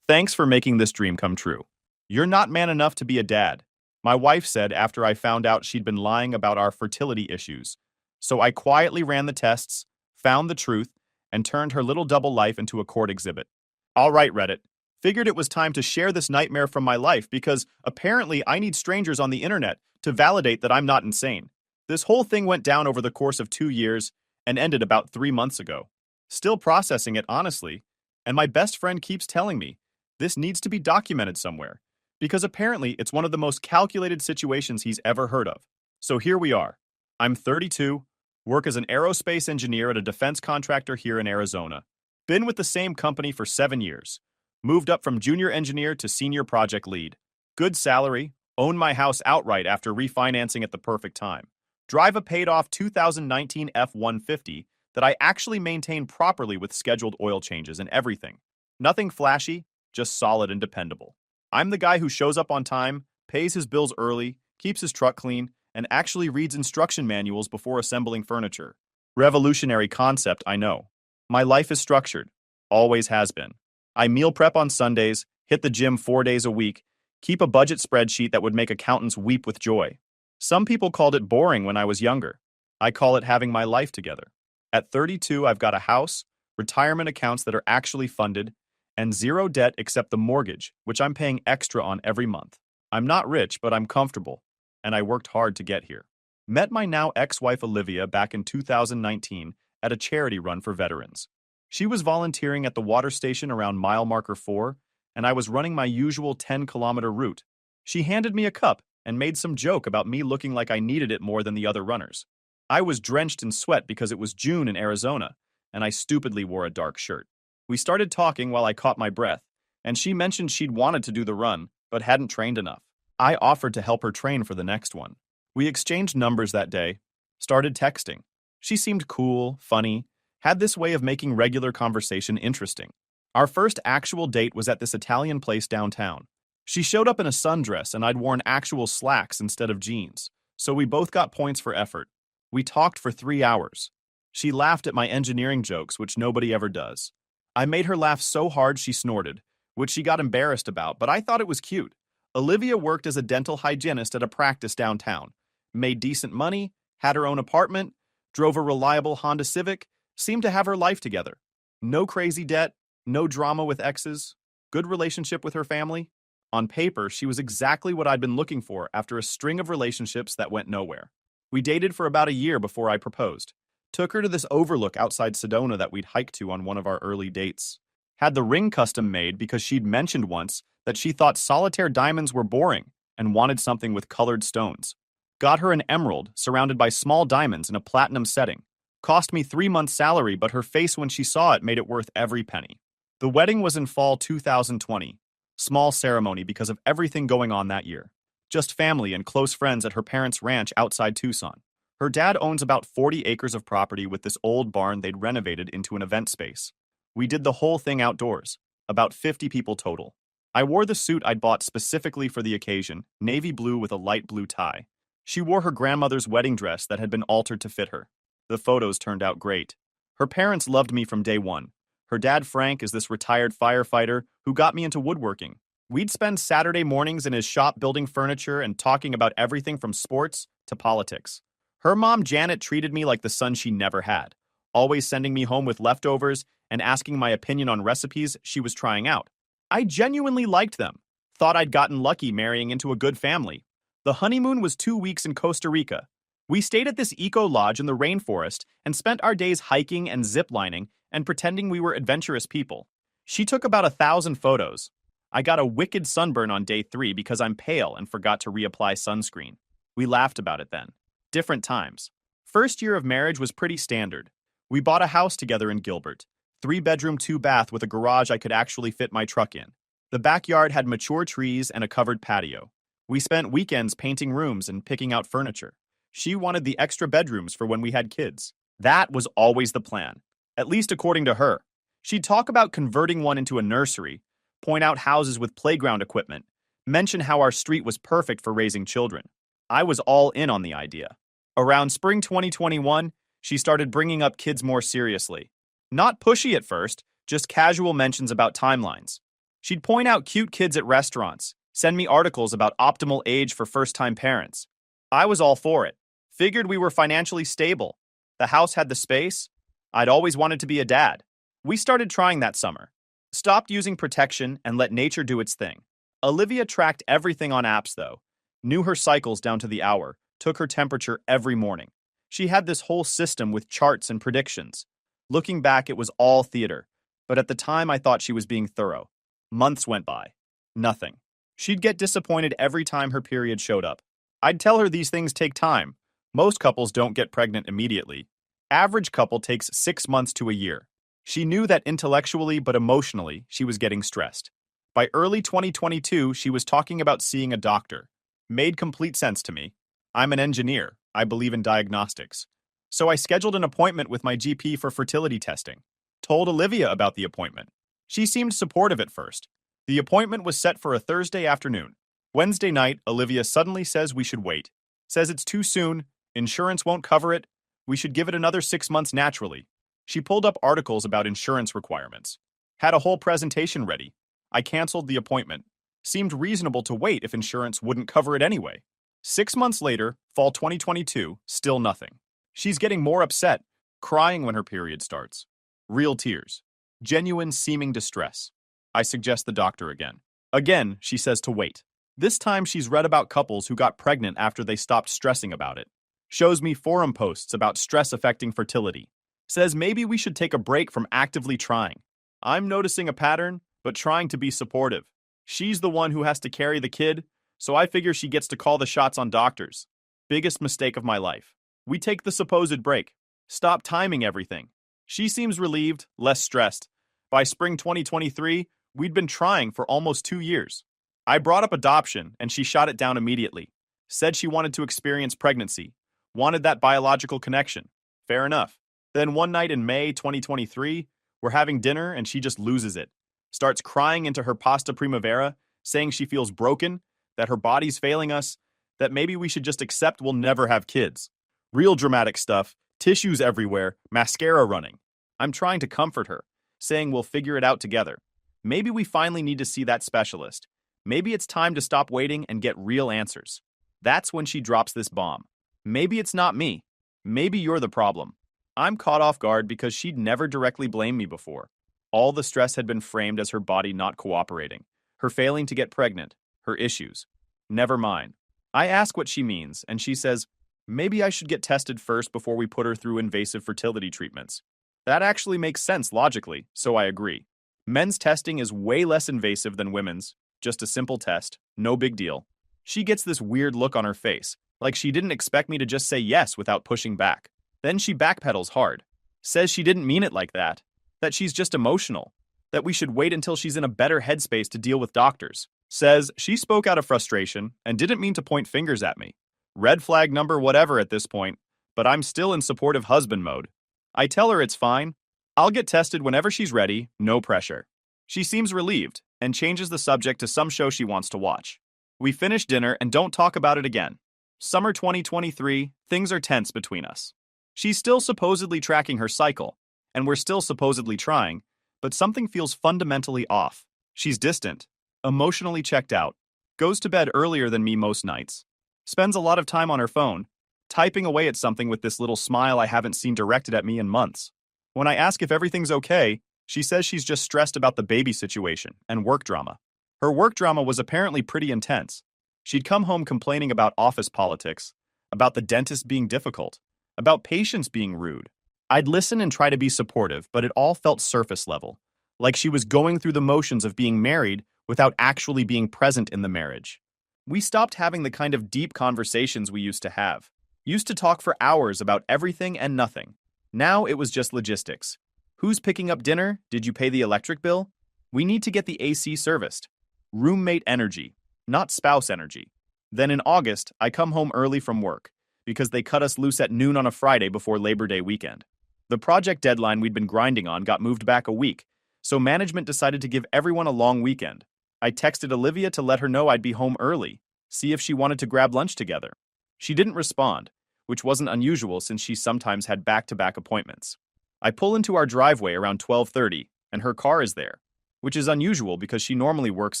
Thanks for making this dream come true. You're not man enough to be a dad, my wife said after I found out she'd been lying about our fertility issues. So I quietly ran the tests, found the truth, and turned her little double life into a court exhibit. All right, Reddit. Figured it was time to share this nightmare from my life because apparently I need strangers on the internet to validate that I'm not insane. This whole thing went down over the course of 2 years and ended about 3 months ago. Still processing it, honestly, and my best friend keeps telling me this needs to be documented somewhere because apparently it's one of the most calculated situations he's ever heard of. So here we are. I'm 32, work as an aerospace engineer at a defense contractor here in Arizona. Been with the same company for 7 years. Moved up from junior engineer to senior project lead. Good salary, own my house outright after refinancing at the perfect time. Drive a paid-off 2019 F-150 that I actually maintain properly with scheduled oil changes and everything. Nothing flashy, just solid and dependable. I'm the guy who shows up on time, pays his bills early, keeps his truck clean, and actually reads instruction manuals before assembling furniture. Revolutionary concept, I know. My life is structured. Always has been. I meal prep on Sundays, hit the gym 4 days a week, keep a budget spreadsheet that would make accountants weep with joy. Some people called it boring when I was younger. I call it having my life together. At 32, I've got a house, retirement accounts that are actually funded, and zero debt except the mortgage, which I'm paying extra on every month. I'm not rich, but I'm comfortable, and I worked hard to get here. Met my now ex-wife Olivia back in 2019 at a charity run for veterans. She was volunteering at the water station around mile marker 4, and I was running my usual 10-kilometer route. She handed me a cup and made some joke about me looking like I needed it more than the other runners. I was drenched in sweat because it was June in Arizona, and I stupidly wore a dark shirt. We started talking while I caught my breath, and she mentioned she'd wanted to do the run, but hadn't trained enough. I offered to help her train for the next one. We exchanged numbers that day, started texting. She seemed cool, funny, had this way of making regular conversation interesting. Our first actual date was at this Italian place downtown. She showed up in a sundress and I'd worn actual slacks instead of jeans, so we both got points for effort. We talked for 3 hours. She laughed at my engineering jokes, which nobody ever does. I made her laugh so hard she snorted, which she got embarrassed about, but I thought it was cute. Olivia worked as a dental hygienist at a practice downtown, made decent money, had her own apartment, drove a reliable Honda Civic, seemed to have her life together. No crazy debt, no drama with exes, good relationship with her family. On paper, she was exactly what I'd been looking for after a string of relationships that went nowhere. We dated for about a year before I proposed. Took her to this overlook outside Sedona that we'd hiked to on one of our early dates. Had the ring custom made because she'd mentioned once that she thought solitaire diamonds were boring and wanted something with colored stones. Got her an emerald surrounded by small diamonds in a platinum setting. Cost me 3 months' salary, but her face when she saw it made it worth every penny. The wedding was in fall 2020. Small ceremony because of everything going on that year. Just family and close friends at her parents' ranch outside Tucson. Her dad owns about 40 acres of property with this old barn they'd renovated into an event space. We did the whole thing outdoors, about 50 people total. I wore the suit I'd bought specifically for the occasion, navy blue with a light blue tie. She wore her grandmother's wedding dress that had been altered to fit her. The photos turned out great. Her parents loved me from day one. Her dad, Frank, is this retired firefighter who got me into woodworking. We'd spend Saturday mornings in his shop building furniture and talking about everything from sports to politics. Her mom, Janet, treated me like the son she never had, always sending me home with leftovers and asking my opinion on recipes she was trying out. I genuinely liked them, thought I'd gotten lucky marrying into a good family. The honeymoon was 2 weeks in Costa Rica. We stayed at this eco-lodge in the rainforest and spent our days hiking and ziplining and pretending we were adventurous people. She took about 1,000 photos. I got a wicked sunburn on day 3 because I'm pale and forgot to reapply sunscreen. We laughed about it then. Different times. First year of marriage was pretty standard. We bought a house together in Gilbert. 3-bedroom, 2-bath with a garage I could actually fit my truck in. The backyard had mature trees and a covered patio. We spent weekends painting rooms and picking out furniture. She wanted the extra bedrooms for when we had kids. That was always the plan, at least according to her. She'd talk about converting one into a nursery, point out houses with playground equipment, mention how our street was perfect for raising children. I was all in on the idea. Around spring 2021, she started bringing up kids more seriously. Not pushy at first, just casual mentions about timelines. She'd point out cute kids at restaurants, send me articles about optimal age for first-time parents. I was all for it. Figured we were financially stable. The house had the space. I'd always wanted to be a dad. We started trying that summer. Stopped using protection and let nature do its thing. Olivia tracked everything on apps, though. Knew her cycles down to the hour, took her temperature every morning. She had this whole system with charts and predictions. Looking back, it was all theater, but at the time I thought she was being thorough. Months went by. Nothing. She'd get disappointed every time her period showed up. I'd tell her these things take time. Most couples don't get pregnant immediately. Average couple takes 6 months to a year. She knew that intellectually but emotionally she was getting stressed. By early 2022, she was talking about seeing a doctor. Made complete sense to me. I'm an engineer. I believe in diagnostics. So I scheduled an appointment with my GP for fertility testing. Told Olivia about the appointment. She seemed supportive at first. The appointment was set for a Thursday afternoon. Wednesday night, Olivia suddenly says we should wait. Says it's too soon, insurance won't cover it, we should give it another 6 months naturally. She pulled up articles about insurance requirements. Had a whole presentation ready. I canceled the appointment. Seemed reasonable to wait if insurance wouldn't cover it anyway. 6 months later, fall 2022, still nothing. She's getting more upset, crying when her period starts. Real tears. Genuine seeming distress. I suggest the doctor again. Again, she says to wait. This time she's read about couples who got pregnant after they stopped stressing about it. Shows me forum posts about stress affecting fertility. Says maybe we should take a break from actively trying. I'm noticing a pattern, but trying to be supportive. She's the one who has to carry the kid, so I figure she gets to call the shots on doctors. Biggest mistake of my life. We take the supposed break. Stop timing everything. She seems relieved, less stressed. By spring 2023, we'd been trying for almost 2 years. I brought up adoption, and she shot it down immediately. Said she wanted to experience pregnancy. Wanted that biological connection. Fair enough. Then one night in May 2023, we're having dinner and she just loses it. Starts crying into her pasta primavera, saying she feels broken, that her body's failing us, that maybe we should just accept we'll never have kids. Real dramatic stuff, tissues everywhere, mascara running. I'm trying to comfort her, saying we'll figure it out together. Maybe we finally need to see that specialist. Maybe it's time to stop waiting and get real answers. That's when she drops this bomb. Maybe it's not me. Maybe you're the problem. I'm caught off guard because she'd never directly blamed me before. All the stress had been framed as her body not cooperating, her failing to get pregnant, her issues. Never mine. I ask what she means, and she says, maybe I should get tested first before we put her through invasive fertility treatments. That actually makes sense logically, so I agree. Men's testing is way less invasive than women's. Just a simple test, no big deal. She gets this weird look on her face, like she didn't expect me to just say yes without pushing back. Then she backpedals hard. Says she didn't mean it like that she's just emotional, that we should wait until she's in a better headspace to deal with doctors. Says she spoke out of frustration and didn't mean to point fingers at me. Red flag number whatever at this point, but I'm still in supportive husband mode. I tell her it's fine. I'll get tested whenever she's ready, no pressure. She seems relieved and changes the subject to some show she wants to watch. We finish dinner and don't talk about it again. Summer 2023, things are tense between us. She's still supposedly tracking her cycle, and we're still supposedly trying, but something feels fundamentally off. She's distant, emotionally checked out, goes to bed earlier than me most nights, spends a lot of time on her phone, typing away at something with this little smile I haven't seen directed at me in months. When I ask if everything's okay, she says she's just stressed about the baby situation and work drama. Her work drama was apparently pretty intense. She'd come home complaining about office politics, about the dentist being difficult, about patients being rude. I'd listen and try to be supportive, but it all felt surface level, like she was going through the motions of being married without actually being present in the marriage. We stopped having the kind of deep conversations we used to have. Used to talk for hours about everything and nothing. Now it was just logistics. Who's picking up dinner? Did you pay the electric bill? We need to get the AC serviced. Roommate energy, not spouse energy. Then in August, I come home early from work because they cut us loose at noon on a Friday before Labor Day weekend. The project deadline we'd been grinding on got moved back a week, so management decided to give everyone a long weekend. I texted Olivia to let her know I'd be home early, see if she wanted to grab lunch together. She didn't respond, which wasn't unusual since she sometimes had back-to-back appointments. I pull into our driveway around 12:30, and her car is there, which is unusual because she normally works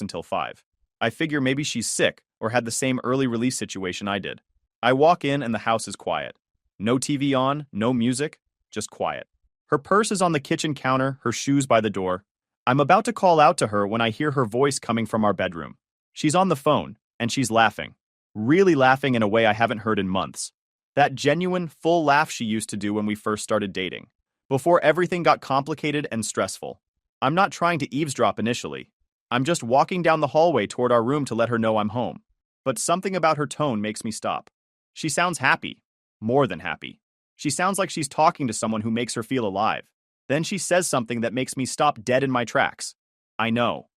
until 5. I figure maybe she's sick or had the same early release situation I did. I walk in and the house is quiet. No TV on, no music, just quiet. Her purse is on the kitchen counter, her shoes by the door. I'm about to call out to her when I hear her voice coming from our bedroom. She's on the phone, and she's laughing. Really laughing in a way I haven't heard in months. That genuine, full laugh she used to do when we first started dating, before everything got complicated and stressful. I'm not trying to eavesdrop initially. I'm just walking down the hallway toward our room to let her know I'm home. But something about her tone makes me stop. She sounds happy. More than happy. She sounds like she's talking to someone who makes her feel alive. Then she says something that makes me stop dead in my tracks. I know.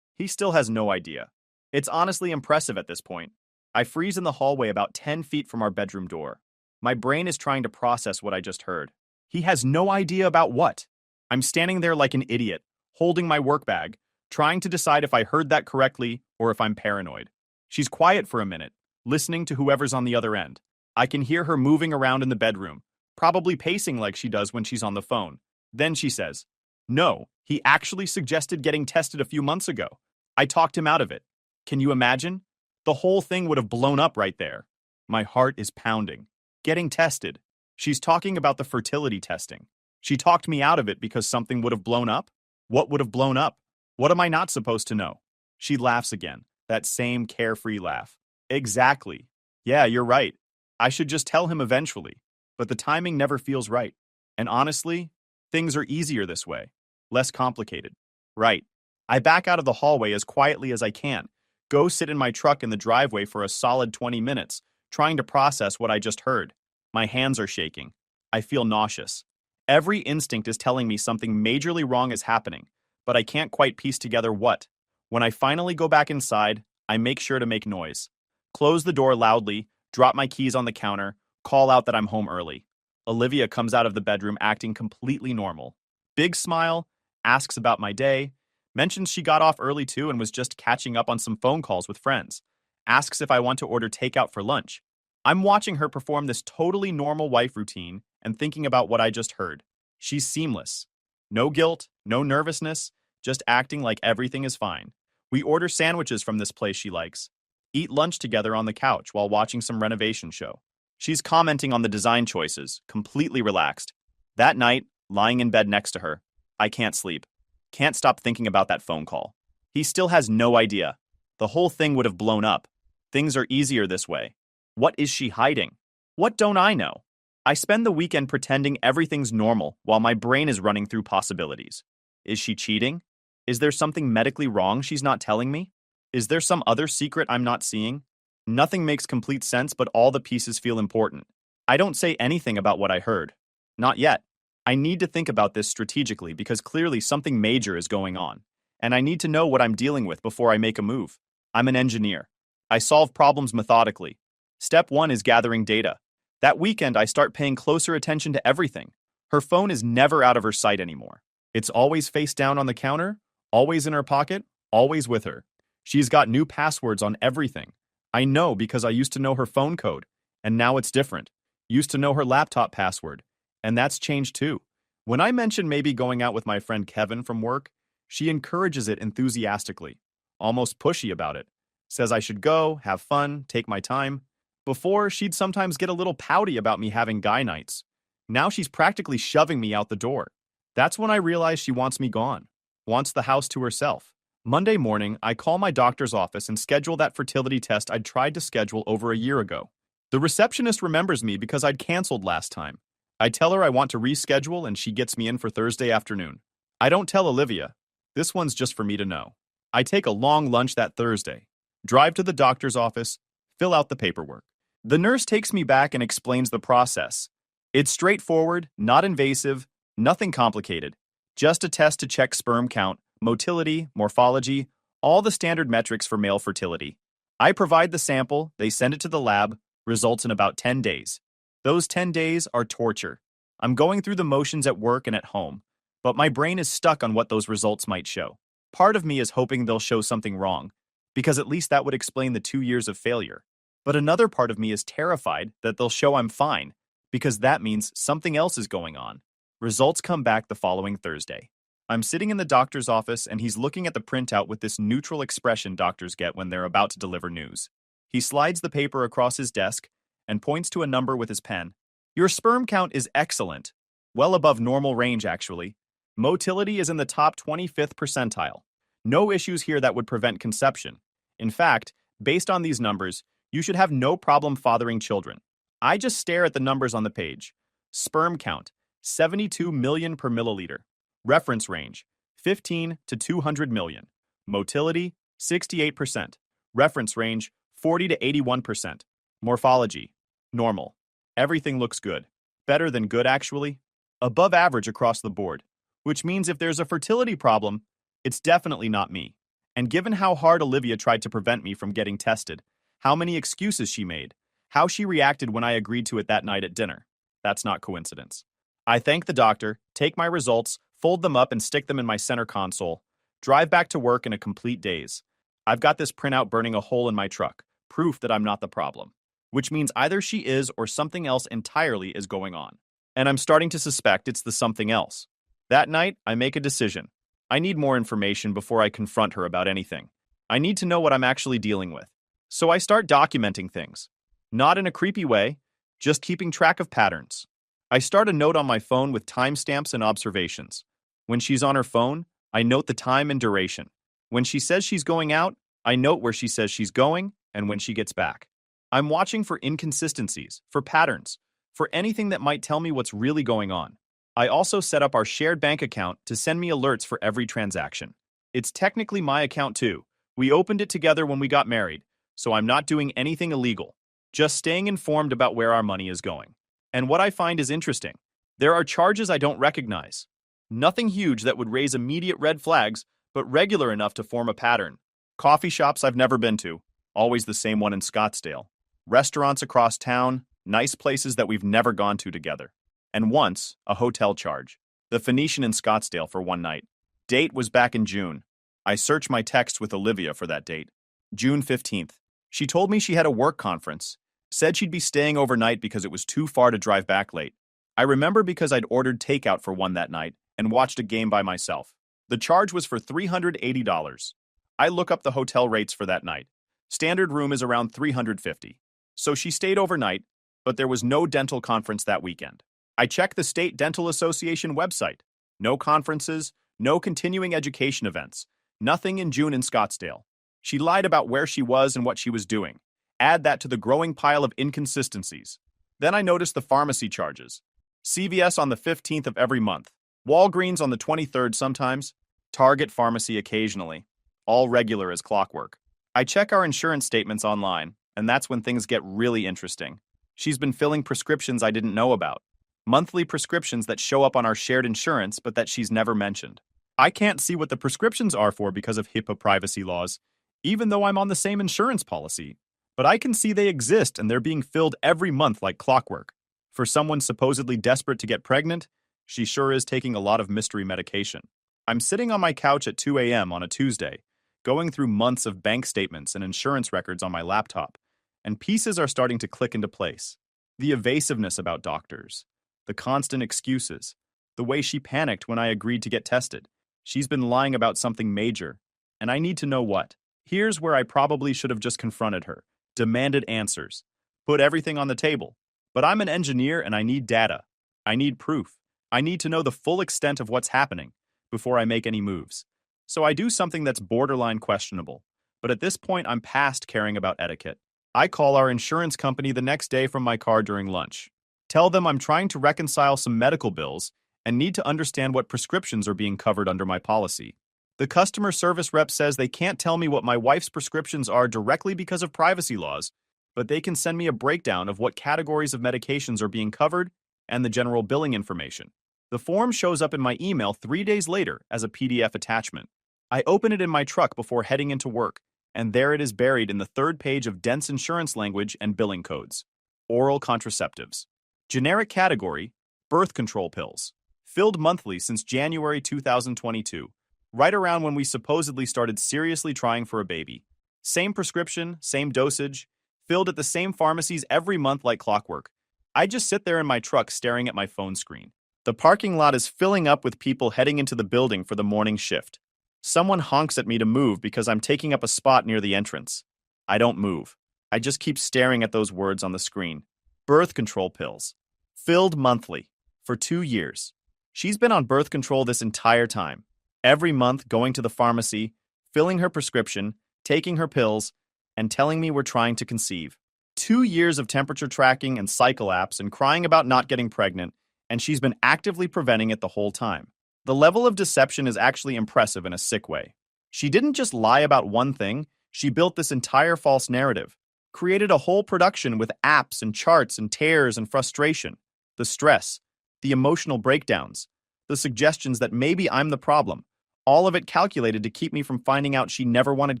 He still has no idea. It's honestly impressive at this point. I freeze in the hallway about 10 feet from our bedroom door. My brain is trying to process what I just heard. He has no idea about what. I'm standing there like an idiot, holding my work bag, trying to decide if I heard that correctly or if I'm paranoid. She's quiet for a minute, listening to whoever's on the other end. I can hear her moving around in the bedroom, probably pacing like she does when she's on the phone. Then she says, "No, he actually suggested getting tested a few months ago. I talked him out of it." Can you imagine? The whole thing would have blown up right there. My heart is pounding. Getting tested. She's talking about the fertility testing. She talked me out of it because something would have blown up? What would have blown up? What am I not supposed to know? She laughs again, that same carefree laugh. Exactly. Yeah, you're right. I should just tell him eventually, but the timing never feels right. And honestly, things are easier this way. Less complicated. Right. I back out of the hallway as quietly as I can, go sit in my truck in the driveway for a solid 20 minutes, trying to process what I just heard. My hands are shaking. I feel nauseous. Every instinct is telling me something majorly wrong is happening, but I can't quite piece together what. When I finally go back inside, I make sure to make noise. Close the door loudly, drop my keys on the counter, call out that I'm home early. Olivia comes out of the bedroom acting completely normal. Big smile, asks about my day, mentions she got off early too and was just catching up on some phone calls with friends. Asks if I want to order takeout for lunch. I'm watching her perform this totally normal wife routine and thinking about what I just heard. She's seamless. No guilt, no nervousness, just acting like everything is fine. We order sandwiches from this place she likes. Eat lunch together on the couch while watching some renovation show. She's commenting on the design choices, completely relaxed. That night, lying in bed next to her, I can't sleep. Can't stop thinking about that phone call. He still has no idea. The whole thing would have blown up. Things are easier this way. What is she hiding? What don't I know? I spend the weekend pretending everything's normal while my brain is running through possibilities. Is she cheating? Is there something medically wrong she's not telling me? Is there some other secret I'm not seeing? Nothing makes complete sense, but all the pieces feel important. I don't say anything about what I heard. Not yet. I need to think about this strategically because clearly something major is going on. and I need to know what I'm dealing with before I make a move. I'm an engineer. I solve problems methodically. Step 1 is gathering data. That weekend, I start paying closer attention to everything. Her phone is never out of her sight anymore. It's always face down on the counter, always in her pocket, always with her. She's got new passwords on everything. I know because I used to know her phone code, and now it's different. Used to know her laptop password, and that's changed too. When I mention maybe going out with my friend Kevin from work, she encourages it enthusiastically, almost pushy about it. Says I should go, have fun, take my time. Before, she'd sometimes get a little pouty about me having guy nights. Now she's practically shoving me out the door. That's when I realize she wants me gone, wants the house to herself. Monday morning, I call my doctor's office and schedule that fertility test I'd tried to schedule over a year ago. The receptionist remembers me because I'd canceled last time. I tell her I want to reschedule and she gets me in for Thursday afternoon. I don't tell Olivia. This one's just for me to know. I take a long lunch that Thursday, drive to the doctor's office, fill out the paperwork. The nurse takes me back and explains the process. It's straightforward, not invasive, nothing complicated. Just a test to check sperm count, motility, morphology, all the standard metrics for male fertility. I provide the sample, they send it to the lab, results in about 10 days. Those 10 days are torture. I'm going through the motions at work and at home, but my brain is stuck on what those results might show. Part of me is hoping they'll show something wrong, because at least that would explain the 2 years of failure. But another part of me is terrified that they'll show I'm fine, because that means something else is going on. Results come back the following Thursday. I'm sitting in the doctor's office and he's looking at the printout with this neutral expression doctors get when they're about to deliver news. He slides the paper across his desk and points to a number with his pen. Your sperm count is excellent. Well above normal range, actually. Motility is in the top 25th percentile. No issues here that would prevent conception. In fact, based on these numbers, you should have no problem fathering children. I just stare at the numbers on the page. Sperm count, 72 million per milliliter. Reference range, 15 to 200 million. Motility, 68%. Reference range, 40 to 81%. Morphology, normal. Everything looks good. Better than good, actually. Above average across the board. Which means if there's a fertility problem, it's definitely not me. And given how hard Olivia tried to prevent me from getting tested, how many excuses she made, how she reacted when I agreed to it that night at dinner, that's not coincidence. I thank the doctor, take my results, fold them up and stick them in my center console, drive back to work in a complete daze. I've got this printout burning a hole in my truck, proof that I'm not the problem. Which means either she is or something else entirely is going on. And I'm starting to suspect it's the something else. That night, I make a decision. I need more information before I confront her about anything. I need to know what I'm actually dealing with. So I start documenting things. Not in a creepy way, just keeping track of patterns. I start a note on my phone with timestamps and observations. When she's on her phone, I note the time and duration. When she says she's going out, I note where she says she's going and when she gets back. I'm watching for inconsistencies, for patterns, for anything that might tell me what's really going on. I also set up our shared bank account to send me alerts for every transaction. It's technically my account too. We opened it together when we got married, so I'm not doing anything illegal, just staying informed about where our money is going. And what I find is interesting. There are charges I don't recognize. Nothing huge that would raise immediate red flags, but regular enough to form a pattern. Coffee shops I've never been to, always the same one in Scottsdale. Restaurants across town, nice places that we've never gone to together. And once, a hotel charge. The Phoenician in Scottsdale for one night. Date was back in June. I searched my texts with Olivia for that date. June 15th. She told me she had a work conference. Said she'd be staying overnight because it was too far to drive back late. I remember because I'd ordered takeout for one that night and watched a game by myself. The charge was for $380. I look up the hotel rates for that night. Standard room is around $350. So she stayed overnight, but there was no dental conference that weekend. I checked the State Dental Association website. No conferences, no continuing education events. Nothing in June in Scottsdale. She lied about where she was and what she was doing. Add that to the growing pile of inconsistencies. Then I noticed the pharmacy charges. CVS on the 15th of every month. Walgreens on the 23rd sometimes. Target Pharmacy occasionally. All regular as clockwork. I check our insurance statements online, and that's when things get really interesting. She's been filling prescriptions I didn't know about. Monthly prescriptions that show up on our shared insurance but that she's never mentioned. I can't see what the prescriptions are for because of HIPAA privacy laws, even though I'm on the same insurance policy. But I can see they exist and they're being filled every month like clockwork. For someone supposedly desperate to get pregnant, she sure is taking a lot of mystery medication. I'm sitting on my couch at 2 a.m. on a Tuesday, going through months of bank statements and insurance records on my laptop, and pieces are starting to click into place. The evasiveness about doctors, the constant excuses, the way she panicked when I agreed to get tested. She's been lying about something major, and I need to know what. Here's where I probably should have just confronted her, demanded answers, put everything on the table. But I'm an engineer and I need data. I need proof. I need to know the full extent of what's happening before I make any moves. So I do something that's borderline questionable. But at this point, I'm past caring about etiquette. I call our insurance company the next day from my car during lunch. Tell them I'm trying to reconcile some medical bills and need to understand what prescriptions are being covered under my policy. The customer service rep says they can't tell me what my wife's prescriptions are directly because of privacy laws, but they can send me a breakdown of what categories of medications are being covered and the general billing information. The form shows up in my email 3 days later as a PDF attachment. I open it in my truck before heading into work, and there it is buried in the third page of dense insurance language and billing codes. Oral contraceptives. Generic category, birth control pills. Filled monthly since January 2022, right around when we supposedly started seriously trying for a baby. Same prescription, same dosage, filled at the same pharmacies every month like clockwork. I just sit there in my truck staring at my phone screen. The parking lot is filling up with people heading into the building for the morning shift. Someone honks at me to move because I'm taking up a spot near the entrance. I don't move. I just keep staring at those words on the screen. Birth control pills. Filled monthly. For 2 years. She's been on birth control this entire time. Every month going to the pharmacy, filling her prescription, taking her pills, and telling me we're trying to conceive. 2 years of temperature tracking and cycle apps and crying about not getting pregnant, and she's been actively preventing it the whole time. The level of deception is actually impressive in a sick way. She didn't just lie about one thing, she built this entire false narrative, created a whole production with apps and charts and tears and frustration, the stress, the emotional breakdowns, the suggestions that maybe I'm the problem, all of it calculated to keep me from finding out she never wanted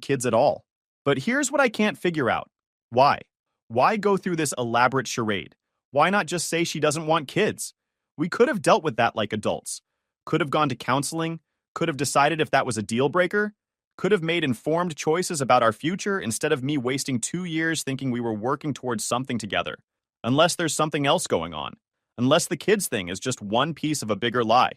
kids at all. But here's what I can't figure out. Why? Why go through this elaborate charade? Why not just say she doesn't want kids? We could have dealt with that like adults. Could have gone to counseling, could have decided if that was a deal breaker, could have made informed choices about our future instead of me wasting 2 years thinking we were working towards something together. Unless there's something else going on. Unless the kids thing is just one piece of a bigger lie.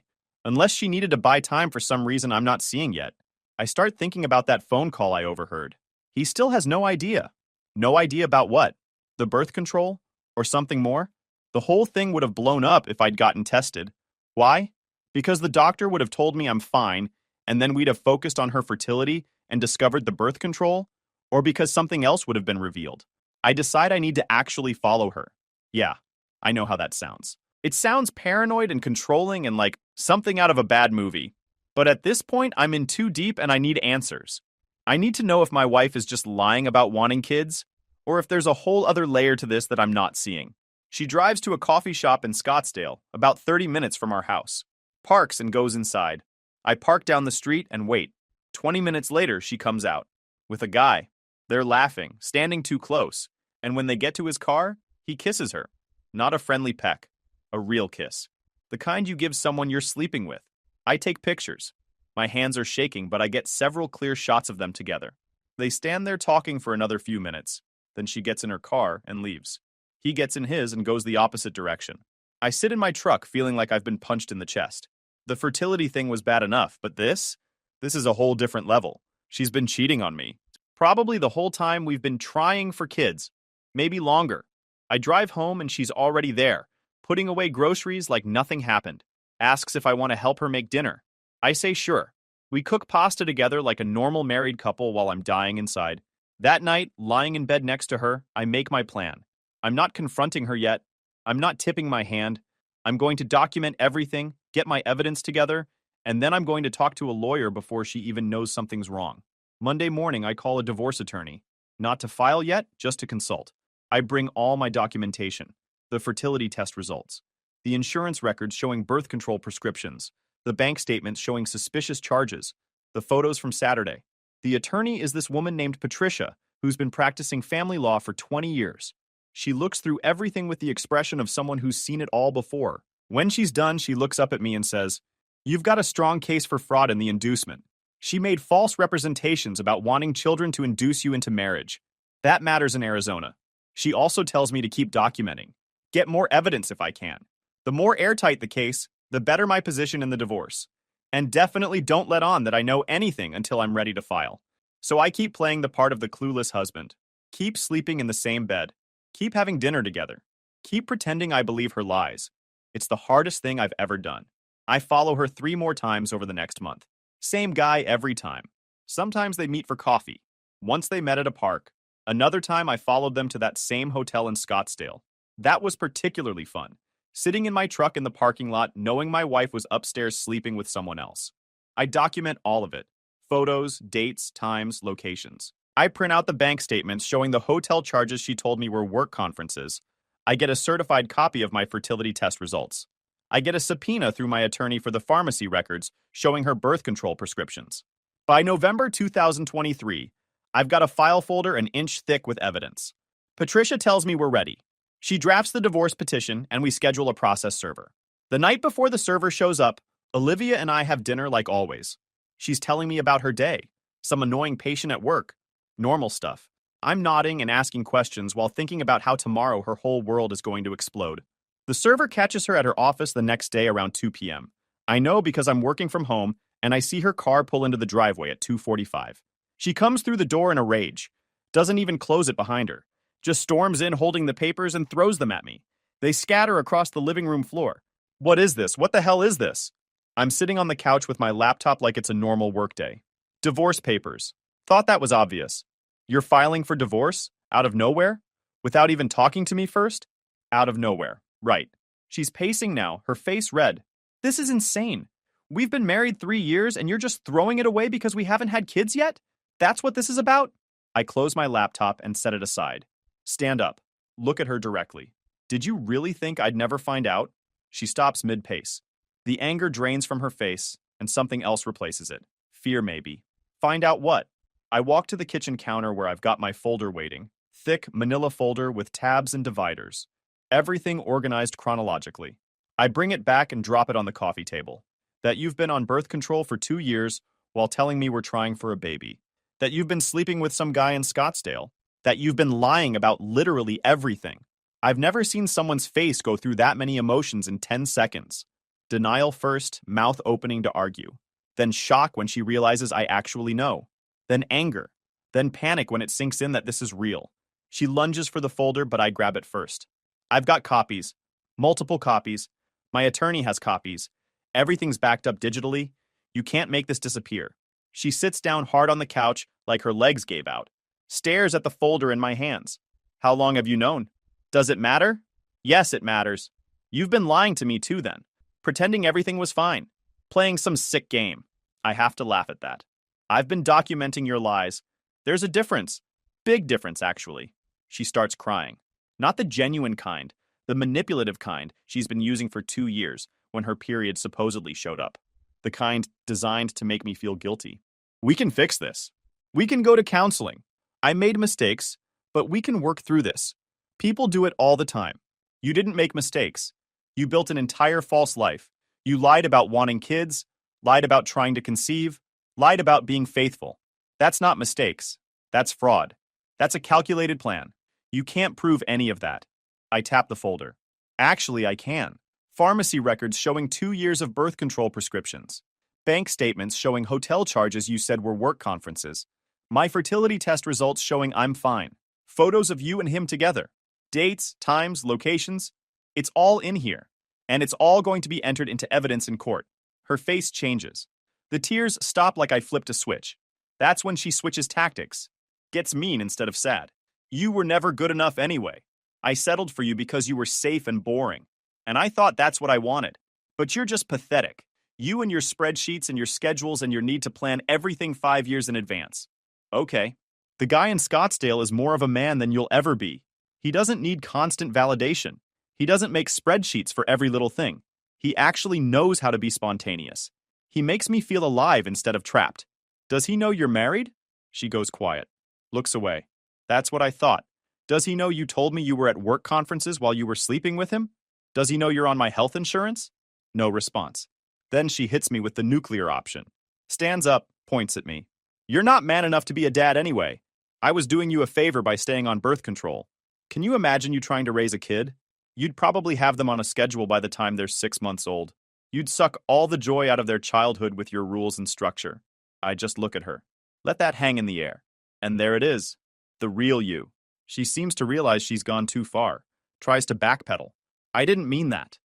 Unless she needed to buy time for some reason I'm not seeing yet. I start thinking about that phone call I overheard. He still has no idea. No idea about what? The birth control? Or something more? The whole thing would have blown up if I'd gotten tested. Why? Because the doctor would have told me I'm fine, and then we'd have focused on her fertility and discovered the birth control? Or because something else would have been revealed? I decide I need to actually follow her. Yeah, I know how that sounds. It sounds paranoid and controlling and like something out of a bad movie. But at this point, I'm in too deep and I need answers. I need to know if my wife is just lying about wanting kids, or if there's a whole other layer to this that I'm not seeing. She drives to a coffee shop in Scottsdale, about 30 minutes from our house. Parks and goes inside. I park down the street and wait. 20 minutes later, she comes out. With a guy. They're laughing, standing too close. And when they get to his car, he kisses her. Not a friendly peck. A real kiss. The kind you give someone you're sleeping with. I take pictures. My hands are shaking, but I get several clear shots of them together. They stand there talking for another few minutes. Then she gets in her car and leaves. He gets in his and goes the opposite direction. I sit in my truck feeling like I've been punched in the chest. The fertility thing was bad enough, but this is a whole different level. She's been cheating on me. Probably the whole time we've been trying for kids. Maybe longer. I drive home and she's already there, putting away groceries like nothing happened. Asks if I want to help her make dinner. I say sure. We cook pasta together like a normal married couple while I'm dying inside. That night, lying in bed next to her, I make my plan. I'm not confronting her yet. I'm not tipping my hand. I'm going to document everything, get my evidence together, and then I'm going to talk to a lawyer before she even knows something's wrong. Monday morning, I call a divorce attorney. Not to file yet, just to consult. I bring all my documentation. The fertility test results. The insurance records showing birth control prescriptions. the bank statements showing suspicious charges, the photos from Saturday. The attorney is this woman named Patricia, who's been practicing family law for 20 years. She looks through everything with the expression of someone who's seen it all before. When she's done, she looks up at me and says, "You've got a strong case for fraud in the inducement. She made false representations about wanting children to induce you into marriage. That matters in Arizona." She also tells me to keep documenting. Get more evidence if I can. The more airtight the case, the better my position in the divorce. And definitely don't let on that I know anything until I'm ready to file. So I keep playing the part of the clueless husband. Keep sleeping in the same bed. Keep having dinner together. Keep pretending I believe her lies. It's the hardest thing I've ever done. I follow her 3 more times over the next month. Same guy every time. Sometimes they meet for coffee. Once they met at a park. Another time I followed them to that same hotel in Scottsdale. That was particularly fun. Sitting in my truck in the parking lot, knowing my wife was upstairs sleeping with someone else. I document all of it. Photos, dates, times, locations. I print out the bank statements showing the hotel charges she told me were work conferences. I get a certified copy of my fertility test results. I get a subpoena through my attorney for the pharmacy records showing her birth control prescriptions. By November 2023, I've got a file folder an inch thick with evidence. Patricia tells me we're ready. She drafts the divorce petition and we schedule a process server. The night before the server shows up, Olivia and I have dinner like always. She's telling me about her day, some annoying patient at work, normal stuff. I'm nodding and asking questions while thinking about how tomorrow her whole world is going to explode. The server catches her at her office the next day around 2 p.m. I know because I'm working from home and I see her car pull into the driveway at 2:45. She comes through the door in a rage, doesn't even close it behind her, just storms in holding the papers and throws them at me. They scatter across the living room floor. What is this? What the hell is this? I'm sitting on the couch with my laptop like it's a normal workday. Divorce papers. Thought that was obvious. You're filing for divorce? Out of nowhere? Without even talking to me first? Out of nowhere. Right. She's pacing now, her face red. This is insane. We've been married 3 years and you're just throwing it away because we haven't had kids yet? That's what this is about? I close my laptop and set it aside. Stand up. Look at her directly. Did you really think I'd never find out? She stops mid-pace. The anger drains from her face, and something else replaces it. Fear, maybe. Find out what? I walk to the kitchen counter where I've got my folder waiting. Thick, manila folder with tabs and dividers. Everything organized chronologically. I bring it back and drop it on the coffee table. That you've been on birth control for 2 years while telling me we're trying for a baby. That you've been sleeping with some guy in Scottsdale. That you've been lying about literally everything. I've never seen someone's face go through that many emotions in 10 seconds. Denial first, mouth opening to argue. Then shock when she realizes I actually know. Then anger. Then panic when it sinks in that this is real. She lunges for the folder, but I grab it first. I've got copies. Multiple copies. My attorney has copies. Everything's backed up digitally. You can't make this disappear. She sits down hard on the couch like her legs gave out. Stares at the folder in my hands. How long have you known? Does it matter? Yes, it matters. You've been lying to me too then. Pretending everything was fine. Playing some sick game. I have to laugh at that. I've been documenting your lies. There's a difference. Big difference, actually. She starts crying. Not the genuine kind. The manipulative kind she's been using for 2 years when her period supposedly showed up. The kind designed to make me feel guilty. We can fix this. We can go to counseling. I made mistakes, but we can work through this. People do it all the time. You didn't make mistakes. You built an entire false life. You lied about wanting kids, lied about trying to conceive, lied about being faithful. That's not mistakes. That's fraud. That's a calculated plan. You can't prove any of that. I tap the folder. Actually, I can. Pharmacy records showing 2 years of birth control prescriptions. Bank statements showing hotel charges you said were work conferences. My fertility test results showing I'm fine. Photos of you and him together. Dates, times, locations. It's all in here. And it's all going to be entered into evidence in court. Her face changes. The tears stop like I flipped a switch. That's when she switches tactics. Gets mean instead of sad. You were never good enough anyway. I settled for you because you were safe and boring. And I thought that's what I wanted. But you're just pathetic. You and your spreadsheets and your schedules and your need to plan everything 5 years in advance. Okay. The guy in Scottsdale is more of a man than you'll ever be. He doesn't need constant validation. He doesn't make spreadsheets for every little thing. He actually knows how to be spontaneous. He makes me feel alive instead of trapped. Does he know you're married? She goes quiet. Looks away. That's what I thought. Does he know you told me you were at work conferences while you were sleeping with him? Does he know you're on my health insurance? No response. Then she hits me with the nuclear option. Stands up, points at me. You're not man enough to be a dad anyway. I was doing you a favor by staying on birth control. Can you imagine you trying to raise a kid? You'd probably have them on a schedule by the time they're 6 months old. You'd suck all the joy out of their childhood with your rules and structure. I just look at her. Let that hang in the air. And there it is. The real you. She seems to realize she's gone too far. Tries to backpedal. I didn't mean that.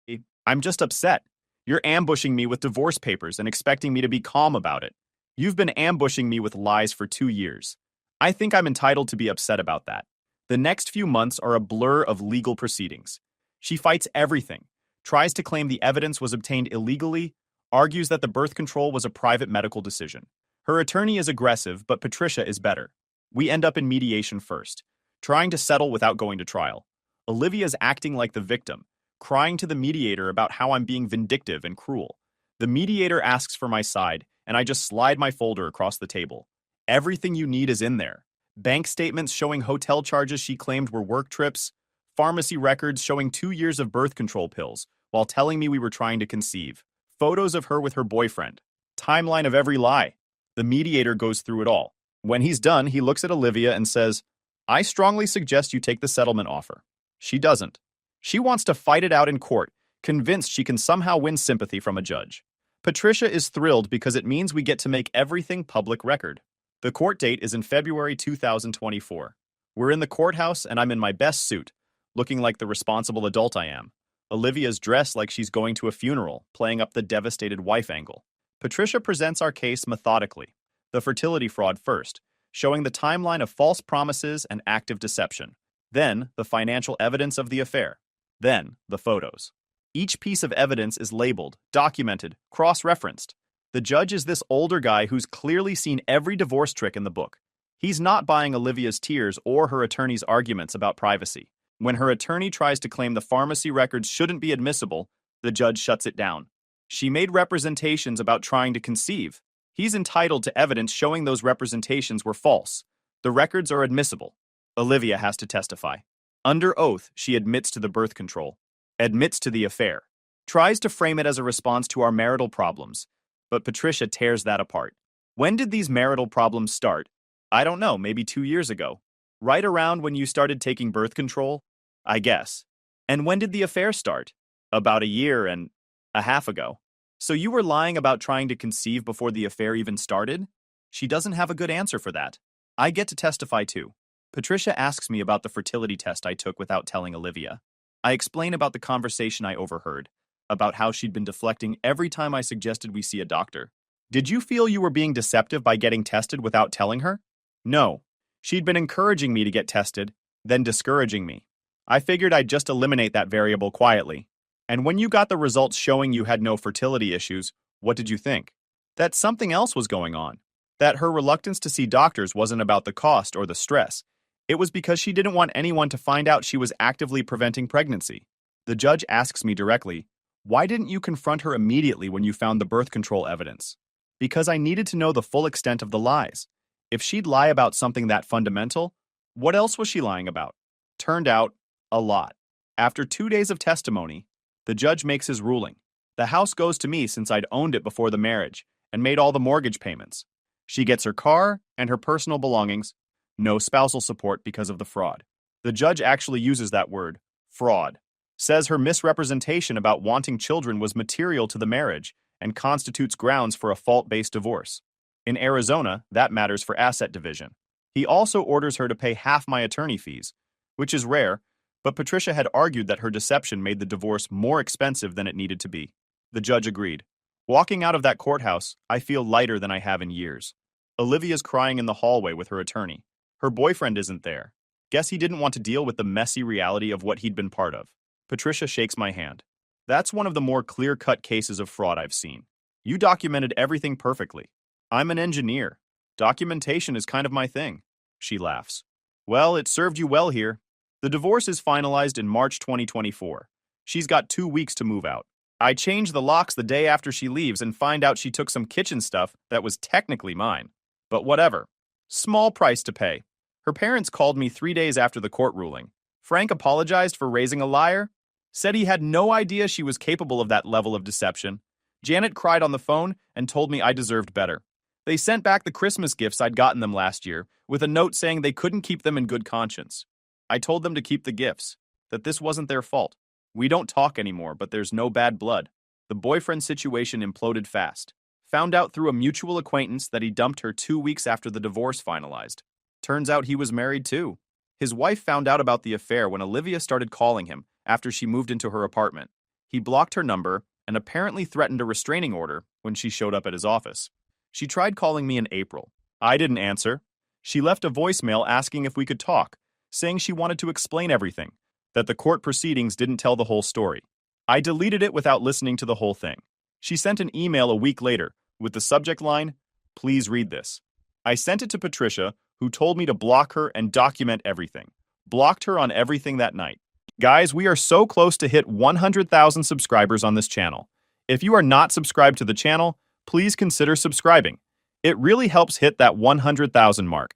I'm just upset. You're ambushing me with divorce papers and expecting me to be calm about it. You've been ambushing me with lies for 2 years. I think I'm entitled to be upset about that. The next few months are a blur of legal proceedings. She fights everything, tries to claim the evidence was obtained illegally, argues that the birth control was a private medical decision. Her attorney is aggressive, but Patricia is better. We end up in mediation first, trying to settle without going to trial. Olivia's acting like the victim, crying to the mediator about how I'm being vindictive and cruel. The mediator asks for my side, and I just slide my folder across the table. Everything you need is in there. Bank statements showing hotel charges she claimed were work trips, pharmacy records showing 2 years of birth control pills while telling me we were trying to conceive, photos of her with her boyfriend, timeline of every lie. The mediator goes through it all. When he's done, he looks at Olivia and says, I strongly suggest you take the settlement offer. She doesn't. She wants to fight it out in court, convinced she can somehow win sympathy from a judge. Patricia is thrilled because it means we get to make everything public record. The court date is in February 2024. We're in the courthouse and I'm in my best suit, looking like the responsible adult I am. Olivia's dressed like she's going to a funeral, playing up the devastated wife angle. Patricia presents our case methodically. The fertility fraud first, showing the timeline of false promises and active deception. Then, the financial evidence of the affair. Then, the photos. Each piece of evidence is labeled, documented, cross-referenced. The judge is this older guy who's clearly seen every divorce trick in the book. He's not buying Olivia's tears or her attorney's arguments about privacy. When her attorney tries to claim the pharmacy records shouldn't be admissible, the judge shuts it down. She made representations about trying to conceive. He's entitled to evidence showing those representations were false. The records are admissible. Olivia has to testify. Under oath, she admits to the birth control, admits to the affair, tries to frame it as a response to our marital problems, but Patricia tears that apart. When did these marital problems start? I don't know, maybe 2 years ago. Right around when you started taking birth control? I guess. And when did the affair start? About 1.5 years ago. So you were lying about trying to conceive before the affair even started? She doesn't have a good answer for that. I get to testify too. Patricia asks me about the fertility test I took without telling Olivia. I explain about the conversation I overheard, about how she'd been deflecting every time I suggested we see a doctor. Did you feel you were being deceptive by getting tested without telling her? No. She'd been encouraging me to get tested, then discouraging me. I figured I'd just eliminate that variable quietly. And when you got the results showing you had no fertility issues, what did you think? That something else was going on. That her reluctance to see doctors wasn't about the cost or the stress. It was because she didn't want anyone to find out she was actively preventing pregnancy. The judge asks me directly, why didn't you confront her immediately when you found the birth control evidence? Because I needed to know the full extent of the lies. If she'd lie about something that fundamental, what else was she lying about? Turned out, a lot. After 2 days of testimony, the judge makes his ruling. The house goes to me since I'd owned it before the marriage and made all the mortgage payments. She gets her car and her personal belongings. No spousal support because of the fraud. The judge actually uses that word, fraud. Says her misrepresentation about wanting children was material to the marriage and constitutes grounds for a fault-based divorce. In Arizona, that matters for asset division. He also orders her to pay half my attorney fees, which is rare, but Patricia had argued that her deception made the divorce more expensive than it needed to be. The judge agreed. Walking out of that courthouse, I feel lighter than I have in years. Olivia's crying in the hallway with her attorney. Her boyfriend isn't there. Guess he didn't want to deal with the messy reality of what he'd been part of. Patricia shakes my hand. That's one of the more clear-cut cases of fraud I've seen. You documented everything perfectly. I'm an engineer. Documentation is kind of my thing. She laughs. Well, it served you well here. The divorce is finalized in March 2024. She's got 2 weeks to move out. I change the locks the day after she leaves and find out she took some kitchen stuff that was technically mine. But whatever. Small price to pay. Her parents called me 3 days after the court ruling. Frank apologized for raising a liar, said he had no idea she was capable of that level of deception. Janet cried on the phone and told me I deserved better. They sent back the Christmas gifts I'd gotten them last year, with a note saying they couldn't keep them in good conscience. I told them to keep the gifts, that this wasn't their fault. We don't talk anymore, but there's no bad blood. The boyfriend situation imploded fast. Found out through a mutual acquaintance that he dumped her 2 weeks after the divorce finalized. Turns out he was married too. His wife found out about the affair when Olivia started calling him after she moved into her apartment. He blocked her number and apparently threatened a restraining order when she showed up at his office. She tried calling me in April. I didn't answer. She left a voicemail asking if we could talk, saying she wanted to explain everything, that the court proceedings didn't tell the whole story. I deleted it without listening to the whole thing. She sent an email a week later with the subject line, "Please read this." I sent it to Patricia, who told me to block her and document everything. Blocked her on everything that night. Guys, we are so close to hit 100,000 subscribers on this channel. If you are not subscribed to the channel, please consider subscribing. It really helps hit that 100,000 mark.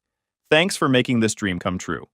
Thanks for making this dream come true.